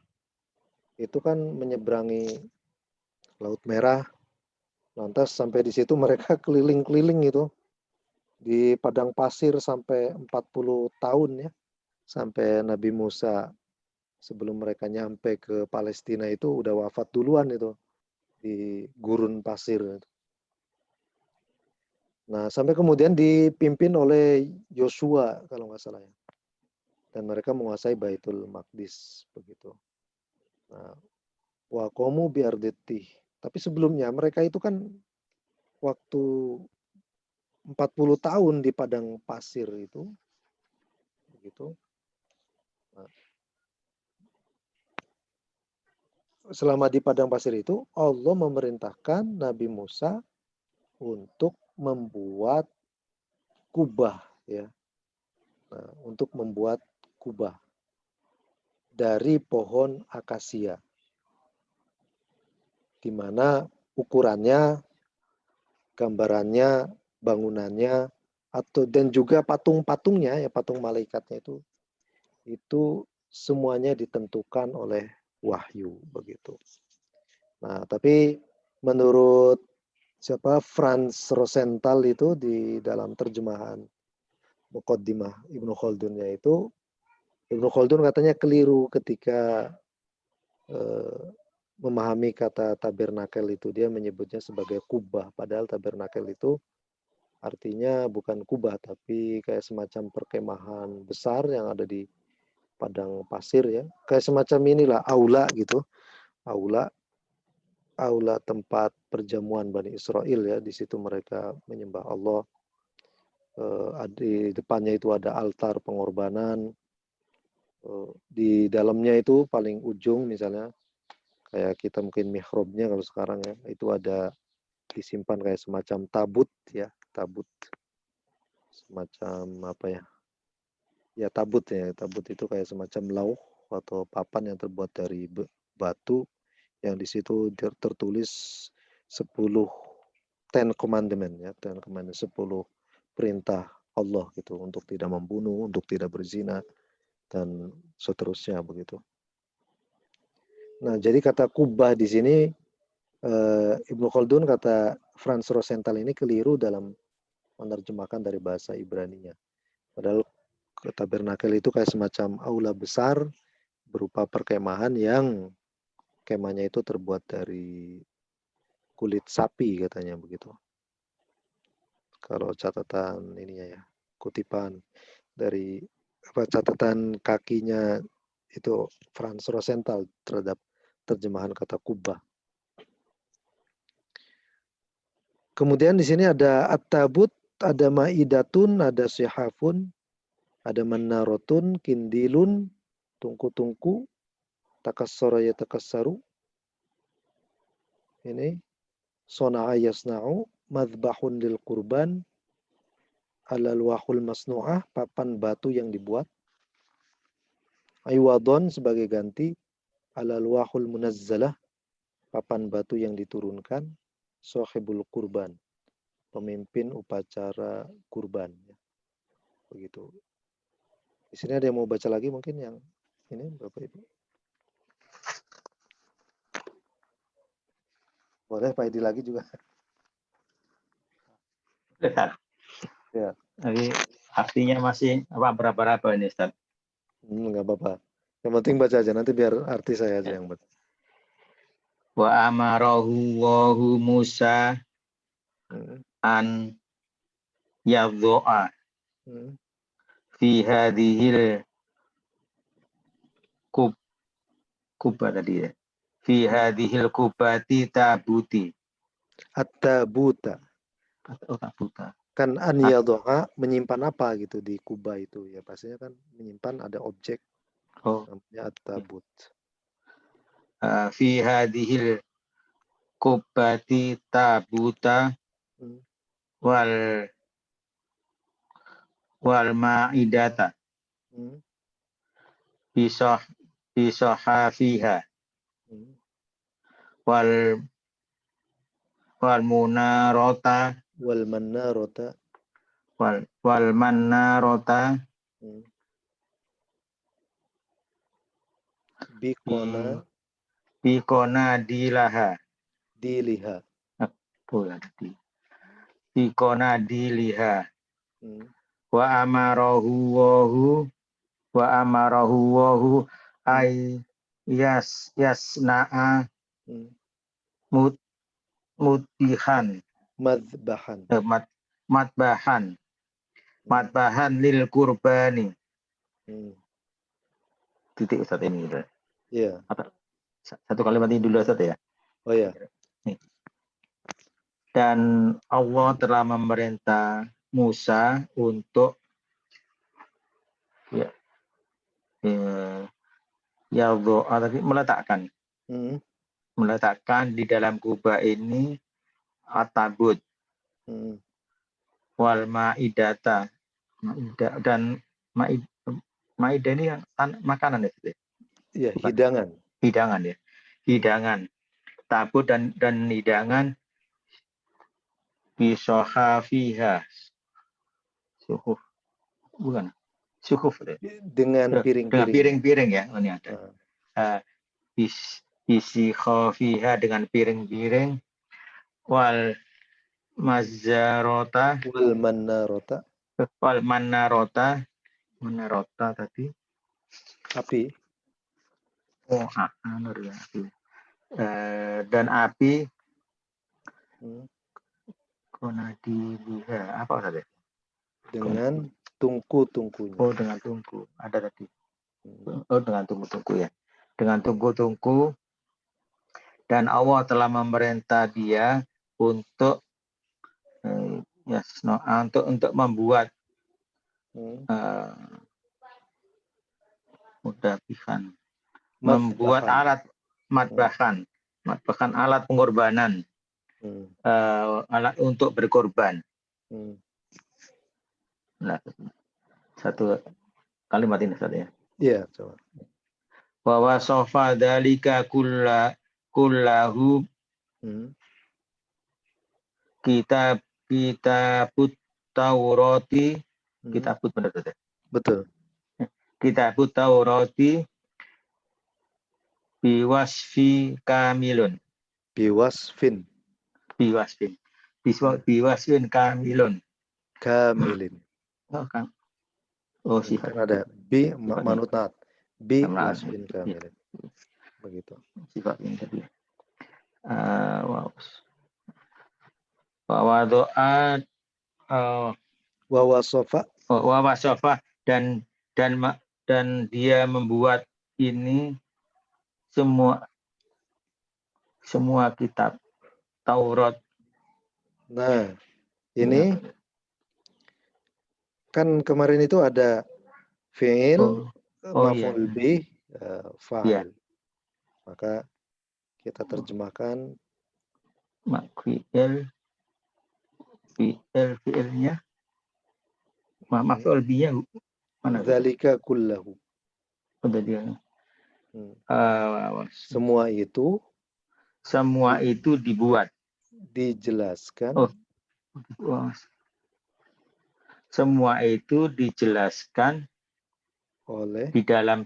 itu kan menyeberangi Laut Merah. Lantas sampai di situ mereka keliling-keliling itu di padang pasir sampai 40 tahun ya. Sampai Nabi Musa sebelum mereka nyampe ke Palestina itu udah wafat duluan itu di gurun pasir. Nah, sampai kemudian dipimpin oleh Yosua kalau nggak salah ya. Dan mereka menguasai Baitul Maqdis begitu. Nah, waqamu bi arditi. Tapi sebelumnya mereka itu kan waktu 40 tahun di padang pasir itu begitu. Nah, selama di padang pasir itu Allah memerintahkan Nabi Musa untuk membuat kubah ya. Nah, untuk membuat kubah dari pohon akasia, di mana ukurannya, gambarannya, bangunannya, dan juga patung-patungnya ya, patung malaikatnya itu semuanya ditentukan oleh wahyu begitu. Nah, tapi menurut Franz Rosenthal itu di dalam terjemahan Muqaddimah Ibnu Khaldunnya itu, Ibnu Khaldun katanya keliru ketika memahami kata tabernakel itu. Dia menyebutnya sebagai kubah, padahal tabernakel itu artinya bukan kubah tapi kayak semacam perkemahan besar yang ada di padang pasir ya. Kayak semacam inilah aula gitu. Aula tempat perjamuan Bani Israel ya. Di situ mereka menyembah Allah. Di depannya itu ada altar pengorbanan. Di dalamnya itu paling ujung misalnya kayak kita mungkin mihrabnya kalau sekarang ya, itu ada disimpan kayak semacam tabut ya, semacam apa ya, tabut itu kayak semacam lauh atau papan yang terbuat dari batu yang di situ tertulis 10 Commandment ya, 10 perintah Allah gitu, untuk tidak membunuh, untuk tidak berzina dan seterusnya begitu. Nah, jadi kata kubah di sini Ibnu Khaldun, kata Franz Rosenthal ini keliru dalam menerjemahkan dari bahasa Ibraninya. Padahal tabernakel itu kayak semacam aula besar berupa perkemahan yang kemahnya itu terbuat dari kulit sapi katanya begitu. Kalau catatan ininya ya, kutipan dari catatan kakinya Itu Franz Rosenthal terhadap terjemahan kata kubah. Kemudian di sini ada at-tabut, ada ma'idatun, ada sihafun, ada manarotun, kindilun, tungku-tungku, takassara yatakassaru. Ini sona'a yasna'u, madbahun lil qurban, alalwahul masnu'ah, papan batu yang dibuat. Aywadon sebagai ganti, alalwahul munazzalah, papan batu yang diturunkan. Sohibul kurban, pemimpin upacara kurban. Begitu. Di sini ada yang mau baca lagi mungkin yang ini Bapak Ibu? Boleh Pak Edi lagi juga. Ya. Jadi artinya masih berapa ini Ustaz? Enggak apa-apa. Yang penting baca aja, nanti biar arti saya aja yang baca. Wa amarahu wahu Musa an yadhu'a fi hadhil kubah tadi ya. Fi hadhil kubati tabuti. At-tabuta. Oh, tabuta. Kan an yadhu'a menyimpan apa gitu di kubah itu ya, pastinya kan menyimpan ada objek. Namanya at-tabut. Fi hadhil kubati tabuta wal ma'idata bisohafiha wal munarota wal manarota bikona diliha wa amarahu wahu ay yasna'a matbahan lil kurbani. Titik Ustaz ini. Iya. Satu kalimat ini dulu Ustaz ya. Oh ya. Dan Allah telah memerintah Musa untuk meletakkan di dalam kubah ini at-tabut wal ma'idata dan ma'idah ini yang makanan ya. Iya, hidangan ya. Hidangan. Tabut dan hidangan bisohafiha. Suhuf. Bukan. Suhuf. Dengan piring-piring ya. Ini ada. Isi khafiha dengan piring-piring wal mazarota wal manarota tadi api dan api konadiliha apa tadi dengan tungku-tungkunya. Dengan tungku ada tadi dengan tungku-tungku ya, dengan tungku-tungku. Dan Allah telah memerintah dia untuk untuk membuat membuat alat matbahan alat pengorbanan, alat untuk berkorban. Nah, satu kalimat ini saja. Iya, coba. Wa wasafa dzalika kullahu kitabut Taurati, kitabut benar betul. Betul. Kitabut Taurati biwasfi kamilun. Biwasfin kamilun. Kamilin. Oh, kan. Oh, sifat. Kan ada bi manutat. Bi wasfin kamilin. Begitu. Sifat ini tadi. Wawadoa wawasofa dan dia membuat ini semua kitab Taurat. Nah, ini kan kemarin itu ada fi'il, maf'ul bih, fa'il. Maka kita terjemahkan fi'ilnya maf'ul bihnya mana? Dzalika kullahu. Semua itu dibuat. Dijelaskan. Semua itu dijelaskan oleh di dalam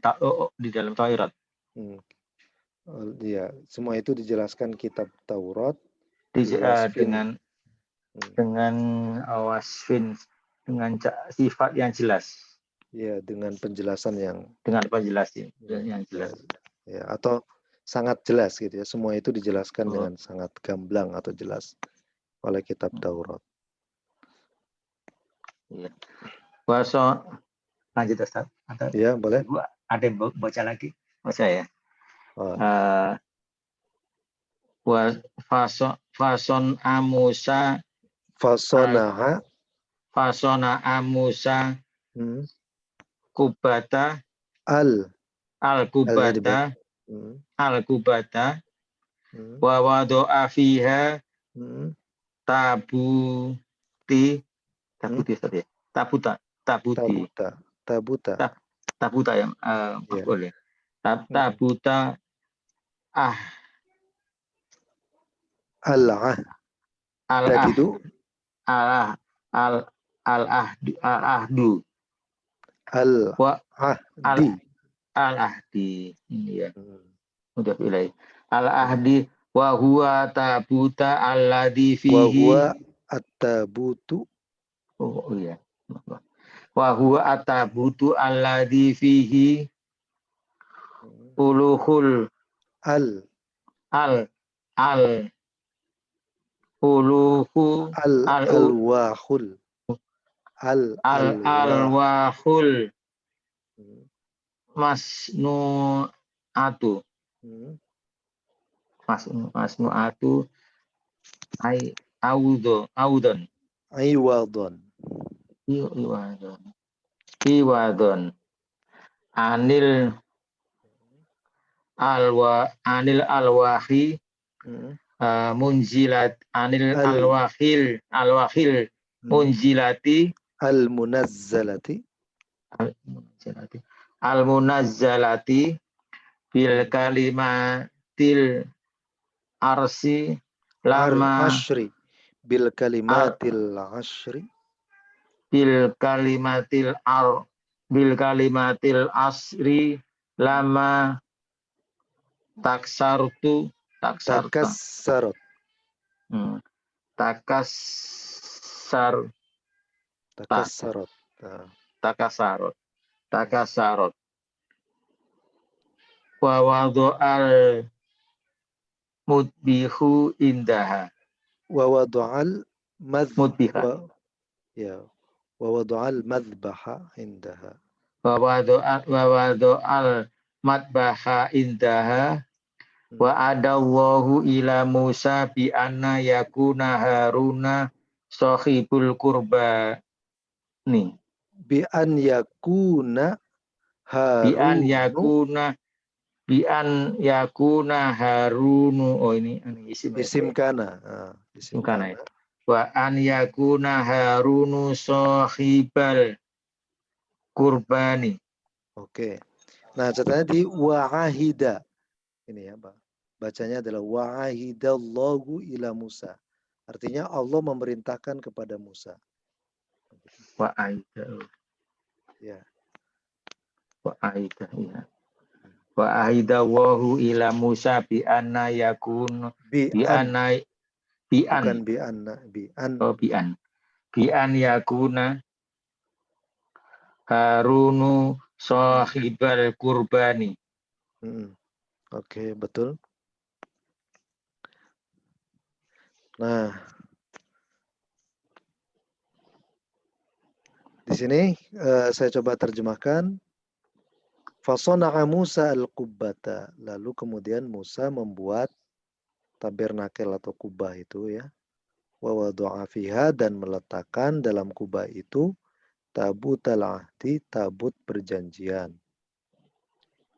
Taurat. Ya, semua itu dijelaskan kitab Taurat Dengan wasfin, dengan sifat yang jelas. Ya, dengan penjelasan yang jelas. Ya, atau sangat jelas gitu ya. Semua itu dijelaskan dengan sangat gamblang atau jelas oleh kitab Taurat. Iya. Lanjut Ustaz. Ya, boleh. Ada yang baca lagi? Baca ya. Fason Amusa Fasona Amusa Kubata Al-Kubata wa wado'a fiha tabuti tabuta yang boleh. Tabuta al-ahdu al-ahdi ini ya. Udah pilih al-ahdi wa huwa tabuta alladhi fihi wa huwa at-tabutu iya. Wa huwa at-tabutu alladhi fihi uluhul alwahul masnu'atu iwadon anil alwahi munzilat anil alwahil munzilati al-munazzalati bil kalimatil arsi lama bil kalimatil asri lama takassarut wa wadu'al mudbihu indaha wa wadu'al madbaha indaha wa wadu'al madbaha indaha wa adallahu ila Musa bi anna yakuna Haruna sahibul qurba nih bi an yakuna Harunu ini isim kana wa an yakuna Harunu sahibal qurbani. Oke. Nah, catanya di wa'ahida. Ini ya, Pak. Bacanya adalah wa'ahidallahu ila Musa. Artinya Allah memerintahkan kepada Musa. Wa'ahida. Ya. Wa'ahida, ya. Wa'ahida wahu ila Musa bi anna yakun bi an yakuna Harunu sahibal qurbani. Oke, betul. Nah, di sini saya coba terjemahkan Fasana'a Musa al-qubbata. Lalu kemudian Musa membuat tabernakel atau kubah itu ya. Wa wada'a fiha, dan meletakkan dalam kubah itu tabut al-ahdi, tabut perjanjian.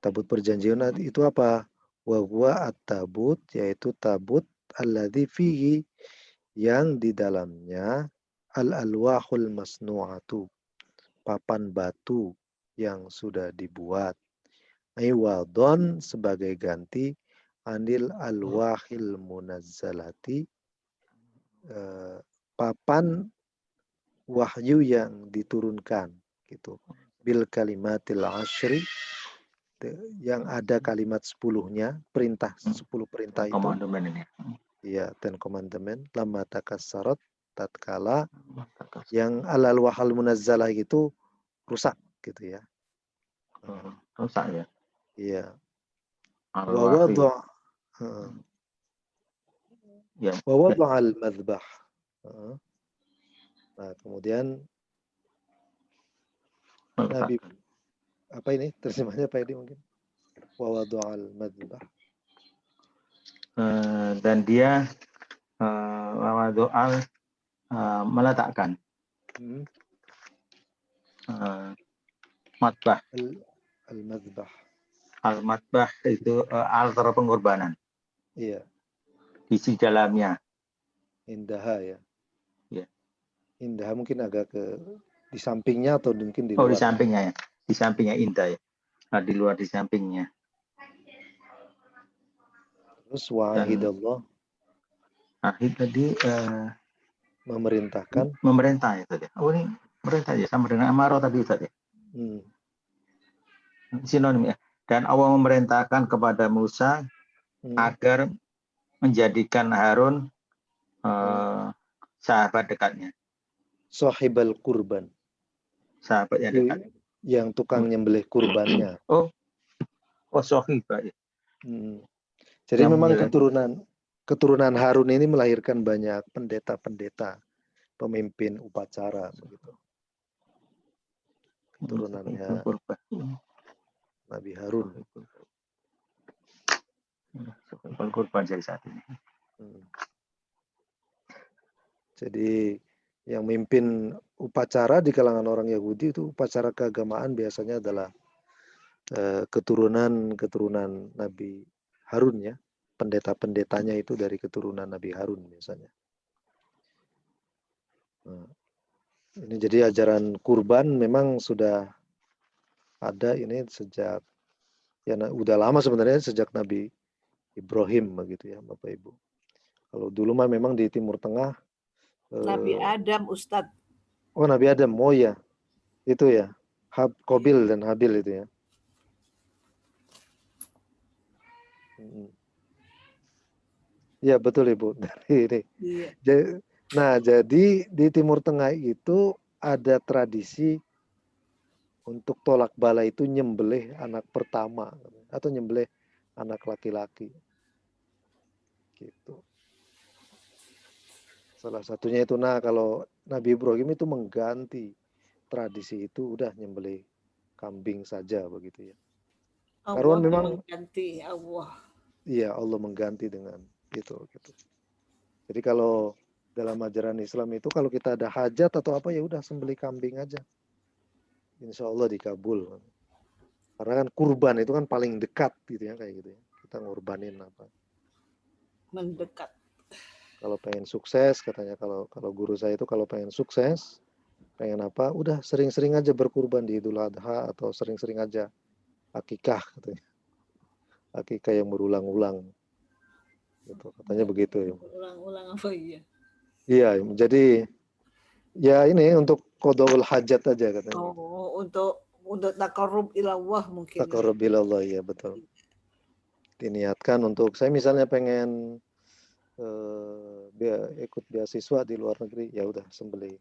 Tabut perjanjian itu apa? Wa huwa at-tabut, yaitu tabut alladzi fihi, yang di dalamnya al-alwahul masnu'atu, papan batu yang sudah dibuat. Iwadon, sebagai ganti anil alwahil munazzalati, papan wahyu yang diturunkan gitu. Bil kalimatil asyri, yang ada kalimat 10-nya, perintah 10 perintah itu. Komandemen ini. Iya, Ten Commandment. Lama takassarat, tatkala yang al-alwahal munazzalah itu rusak gitu ya. Rusak ya. Iya. Wa Al-Wahri. wada' Ya. wa wada'al madbah. Nah, kemudian Nabi, apa ini terjemahnya Pak Edi mungkin? Wa wada'al madbah. Dan dia wadu'al meletakkan matbah. Al-madbah. Al-matbah itu altar pengorbanan. Iya. Isi dalamnya. Indaha ya. Ya. Indaha mungkin agak di sampingnya atau mungkin di luar. Oh, di sampingnya ya. Di sampingnya indah ya. Nah, di luar, di sampingnya. Terus wa'ahidallah. Ahid tadi memerintahkan. Memerintah ya tadi. Oh, ini perintah ya, sama dengan amarah tadi tadi. Sinonim ya. Dan Allah memerintahkan kepada Musa agar menjadikan Harun sahabat dekatnya. Sahibal kurban. Sahabat yang dekat. Yang tukang nyembelih kurbannya. Oh sahibah ya. Jadi yang memang keturunan Harun ini melahirkan banyak pendeta-pendeta, pemimpin upacara begitu. Keturunannya Nabi Harun. Kurban jadi saat ini. Jadi yang mimpin upacara di kalangan orang Yahudi itu upacara keagamaan biasanya adalah keturunan Nabi Harun ya. Pendeta-pendetanya itu dari keturunan Nabi Harun biasanya. Nah, ini jadi ajaran kurban memang sudah ada ini sejak ya udah lama sebenarnya, sejak Nabi Ibrahim begitu ya Bapak Ibu. Kalau dulu mah memang di Timur Tengah Nabi Adam, Ustadz. Oh, Nabi Adam. Oh ya. Itu ya. Qabil dan Habil itu ya. Ya, betul Ibu. Dari ini. Iya. Nah, jadi di Timur Tengah itu ada tradisi untuk tolak bala itu nyembelih anak pertama atau nyembelih anak laki-laki. Gitu. Salah satunya itu, nah kalau Nabi Ibrahim itu mengganti tradisi itu, udah nyembelih kambing saja begitu ya. Allah memang mengganti Allah. Iya, Allah mengganti dengan itu gitu. Jadi kalau dalam ajaran Islam itu kalau kita ada hajat atau apa ya udah sembelih kambing aja. Insya Allah dikabul. Karena kan kurban itu kan paling dekat gitu ya, kayak gitu ya. Kita ngorbanin apa. Mendekat. Kalau pengen sukses katanya, kalau guru saya itu kalau pengen sukses, pengen apa, udah sering-sering aja berkurban di Idul Adha atau sering-sering aja akikah katanya. Akikah yang berulang-ulang. Gitu, katanya begitu ya. Ulang-ulang apa iya? Iya, jadi ya ini untuk qadaul hajat aja katanya. Oh, untuk taqarrub ilallah mungkin. Taqarrub ilallah, ya betul. Diniatkan untuk saya misalnya pengen ikut beasiswa di luar negeri, ya udah sembelih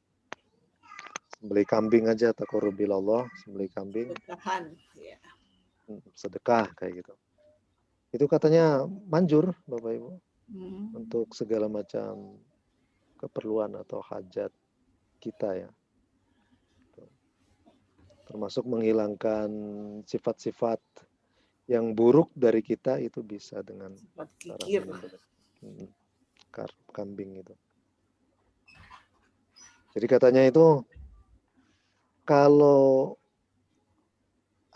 kambing aja, taqarrub ilallah, sembelih kambing. Sedekahan, ya. Sedekah kayak gitu. Itu katanya manjur Bapak Ibu. Untuk segala macam keperluan atau hajat kita ya. termasuk menghilangkan sifat-sifat yang buruk dari kita itu bisa dengan Sifat cara kikir. menyembelih kambing itu. Jadi katanya itu kalau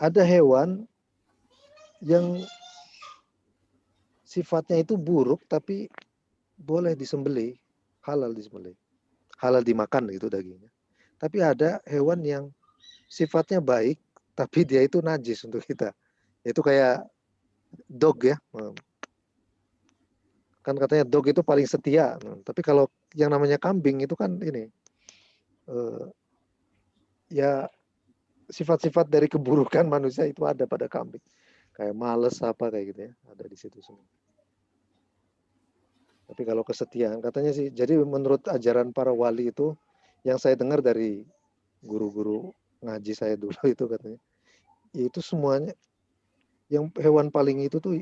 ada hewan yang sifatnya itu buruk tapi boleh disembelih, halal disembelih, halal dimakan gitu dagingnya. Tapi ada hewan yang sifatnya baik tapi dia itu najis untuk kita. Itu kayak dog ya. Kan katanya dog itu paling setia. Tapi kalau yang namanya kambing itu kan ini ya sifat-sifat dari keburukan manusia itu ada pada kambing. Kayak males apa kayak gitu ya, ada di situ semua. Tapi kalau kesetiaan katanya sih, jadi menurut ajaran para wali itu yang saya dengar dari guru-guru ngaji saya dulu itu katanya, itu semuanya yang hewan paling itu tuh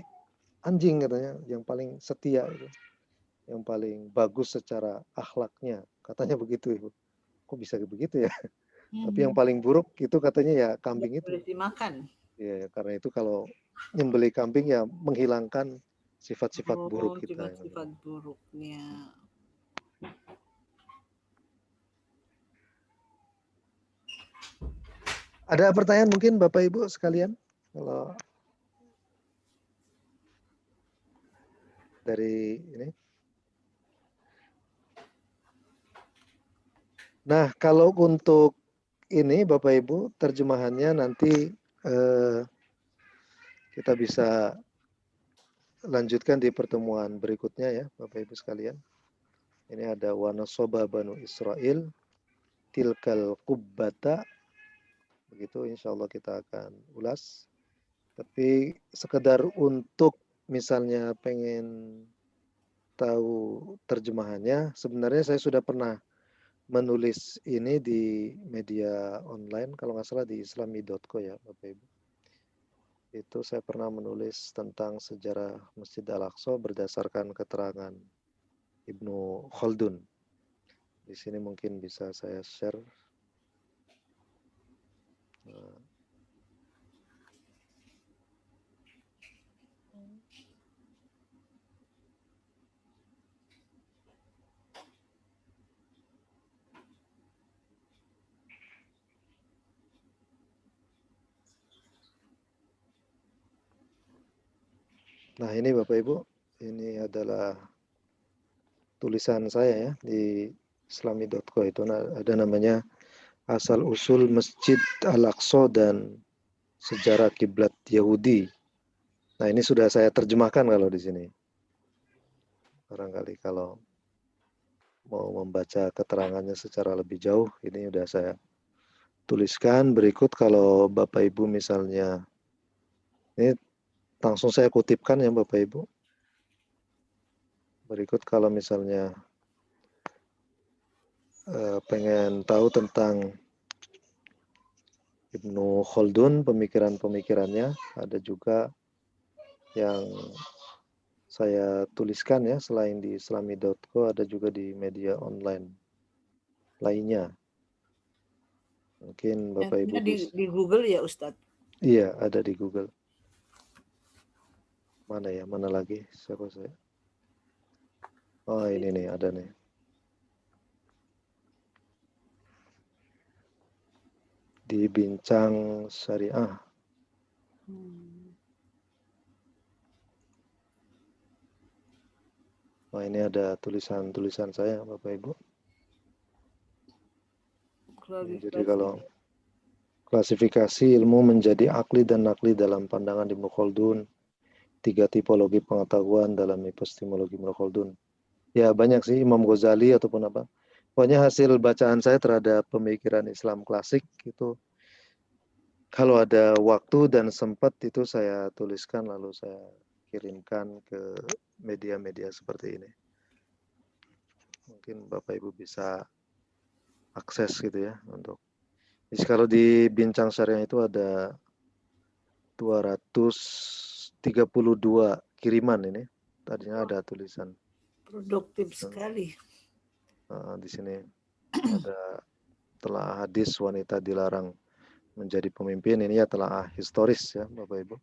anjing katanya, yang paling setia itu, yang paling bagus secara akhlaknya, katanya begitu Ibu. Kok bisa begitu ya? Tapi yang paling buruk itu katanya ya kambing itu. Boleh dimakan. Ya, karena itu kalau nyembelih kambing ya menghilangkan sifat-sifat buruk kita. Sifat-sifat buruknya. Ada pertanyaan mungkin Bapak Ibu sekalian? Kalau dari ini. Nah, kalau untuk ini Bapak Ibu terjemahannya nanti kita bisa lanjutkan di pertemuan berikutnya ya Bapak Ibu sekalian. Ini ada wa nasoba banu Israel tilkal kubbata. Begitu insya Allah kita akan ulas. Tapi sekedar untuk misalnya pengen tahu terjemahannya, sebenarnya saya sudah pernah menulis ini di media online, kalau nggak salah di islami.co ya Bapak Ibu. Itu saya pernah menulis tentang sejarah Masjid Al-Aqsa berdasarkan keterangan Ibnu Khaldun. Di sini mungkin bisa saya share. Nah ini Bapak Ibu, ini adalah tulisan saya ya di islami.co itu ada namanya asal usul Masjid Al-Aqsa dan sejarah kiblat Yahudi. Nah ini sudah saya terjemahkan kalau di sini. Barangkali kalau mau membaca keterangannya secara lebih jauh, ini sudah saya tuliskan. Berikut kalau Bapak Ibu misalnya, ini langsung saya kutipkan ya Bapak Ibu. Berikut kalau misalnya pengen tahu tentang Ibnu Khaldun, pemikiran-pemikirannya, ada juga yang saya tuliskan ya, selain di islami.co, ada juga di media online lainnya. Mungkin Bapak Ibu di Google ya Ustadz? Iya, ada di Google. Mana ya, mana lagi? Siapa saya? Oh ini nih, ada nih. Di Bincang Syariah. Nah ini ada tulisan-tulisan saya Bapak Ibu. Jadi kalau klasifikasi ilmu menjadi akli dan nakli dalam pandangan Ibnu Khaldun, 3 tipologi pengetahuan dalam epistemologi Ibnu Khaldun. Ya banyak sih, Imam Ghazali ataupun apa. Pokoknya hasil bacaan saya terhadap pemikiran Islam klasik itu, kalau ada waktu dan sempat itu saya tuliskan lalu saya kirimkan ke media-media seperti ini. Mungkin Bapak Ibu bisa akses gitu ya untuk. Jadi kalau di Bincang Syariah itu ada 232 kiriman ini. Tadinya ada tulisan. Produktif sekali. Di sini ada telah hadis wanita dilarang menjadi pemimpin ini ya telah historis ya Bapak Ibu.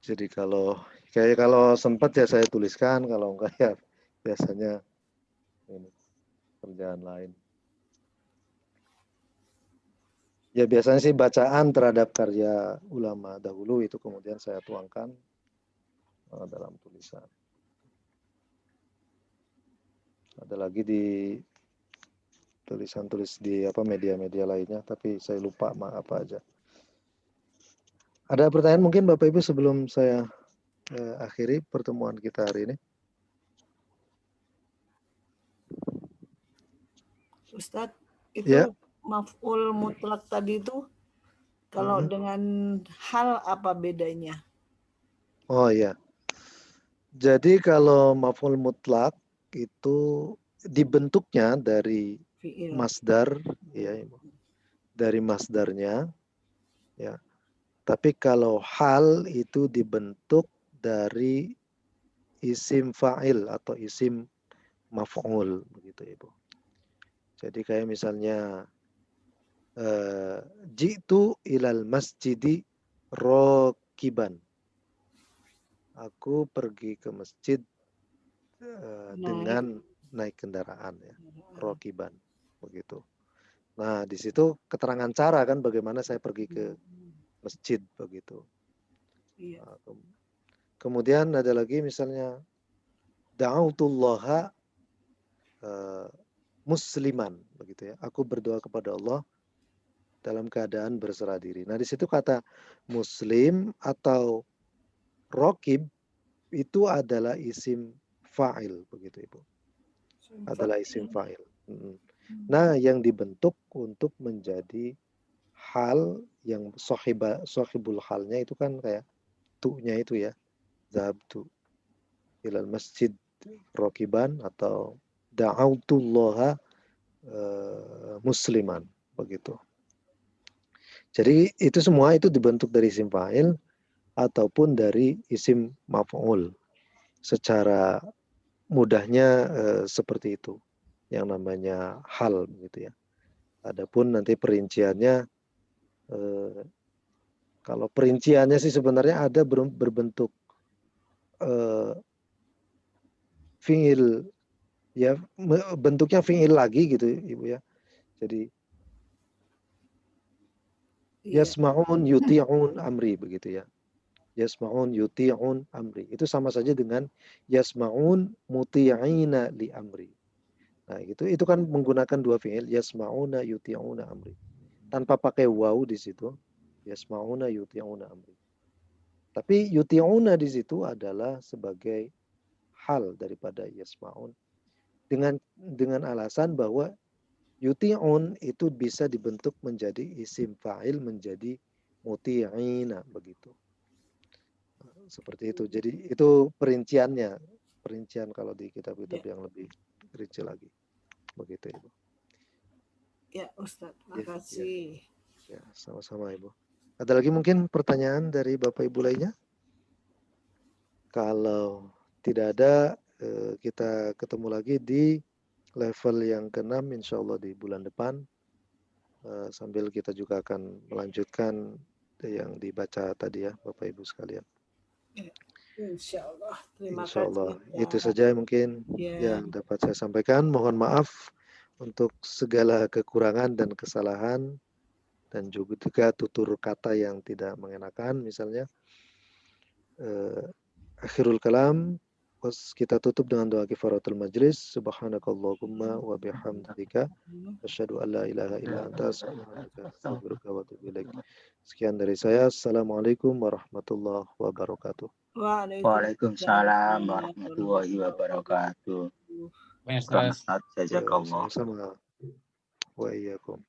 Jadi kalau sempat ya saya tuliskan, kalau enggak ya biasanya ini kerjaan lain. Ya biasanya sih bacaan terhadap karya ulama dahulu itu kemudian saya tuangkan dalam tulisan. Ada lagi di tulisan-tulis di media-media lainnya, tapi saya lupa apa aja. Ada pertanyaan mungkin Bapak Ibu sebelum saya akhiri pertemuan kita hari ini? Ustadz, itu Ya. maf'ul mutlak tadi itu kalau dengan hal apa bedanya? Oh iya. Jadi kalau maf'ul mutlak itu dibentuknya dari Fi'il. masdar, ya, dari masdarnya, ya. Tapi kalau hal itu dibentuk dari isim fa'il atau isim maf'ul, begitu Ibu. Jadi kayak misalnya jitu ilal masjidi rokiban. Aku pergi ke masjid dengan naik kendaraan ya, rokiban, begitu. Nah di situ keterangan cara kan bagaimana saya pergi ke masjid begitu. Iya. Kemudian ada lagi misalnya da'autullaha musliman begitu ya. Aku berdoa kepada Allah dalam keadaan berserah diri. Nah di situ kata muslim atau rokib itu adalah isim fa'il begitu Ibu. Adalah isim fa'il. Nah, yang dibentuk untuk menjadi hal yang sohibul halnya itu kan kayak tu'nya itu ya. Zahabtu ilal masjid rokiban atau da'autullaha musliman begitu. Jadi itu semua itu dibentuk dari isim fa'il ataupun dari isim maf'ul. Secara mudahnya seperti itu yang namanya hal begitu ya. Adapun nanti perinciannya kalau perinciannya sih sebenarnya ada berbentuk fi'il ya, bentuknya fi'il lagi gitu Ibu ya. Jadi yasma'un yuti'un amri begitu ya. Yasma'un yuti'un amri. Itu sama saja dengan yasma'un muti'ina li amri. Nah, itu kan menggunakan dua fi'il, yasma'una yuti'una amri. Tanpa pakai waw di situ, yasma'una yuti'una amri. Tapi yuti'una di situ adalah sebagai hal daripada yasma'un. Dengan alasan bahwa yuti'un itu bisa dibentuk menjadi isim fa'il menjadi muti'ina begitu. Seperti itu. Jadi itu perincian kalau di kitab-kitab yang lebih rinci lagi. Begitu Ibu. Ya Ustadz, makasih. Ya, sama-sama Ibu. Ada lagi mungkin pertanyaan dari Bapak Ibu lainnya? Kalau tidak ada, kita ketemu lagi di level yang ke-6 insya Allah di bulan depan. Sambil kita juga akan melanjutkan yang dibaca tadi ya Bapak Ibu sekalian. Insya Allah. Terima Insya Allah. kasih. Itu saja mungkin yang dapat saya sampaikan. Mohon maaf untuk segala kekurangan dan kesalahan dan juga tutur kata yang tidak mengenakan. Misalnya akhirul kalam kita tutup dengan doa kifaratul majlis. Subhanakallahumma wa bihamdika asyhadu an la ilaha illa anta astaghfiruka wa atubu ilaik. Sekian dari saya. Assalamualaikum warahmatullahi wabarakatuh. Waalaikumsalam warahmatullahi wabarakatuh. Sama-sama. Wa iyyakum.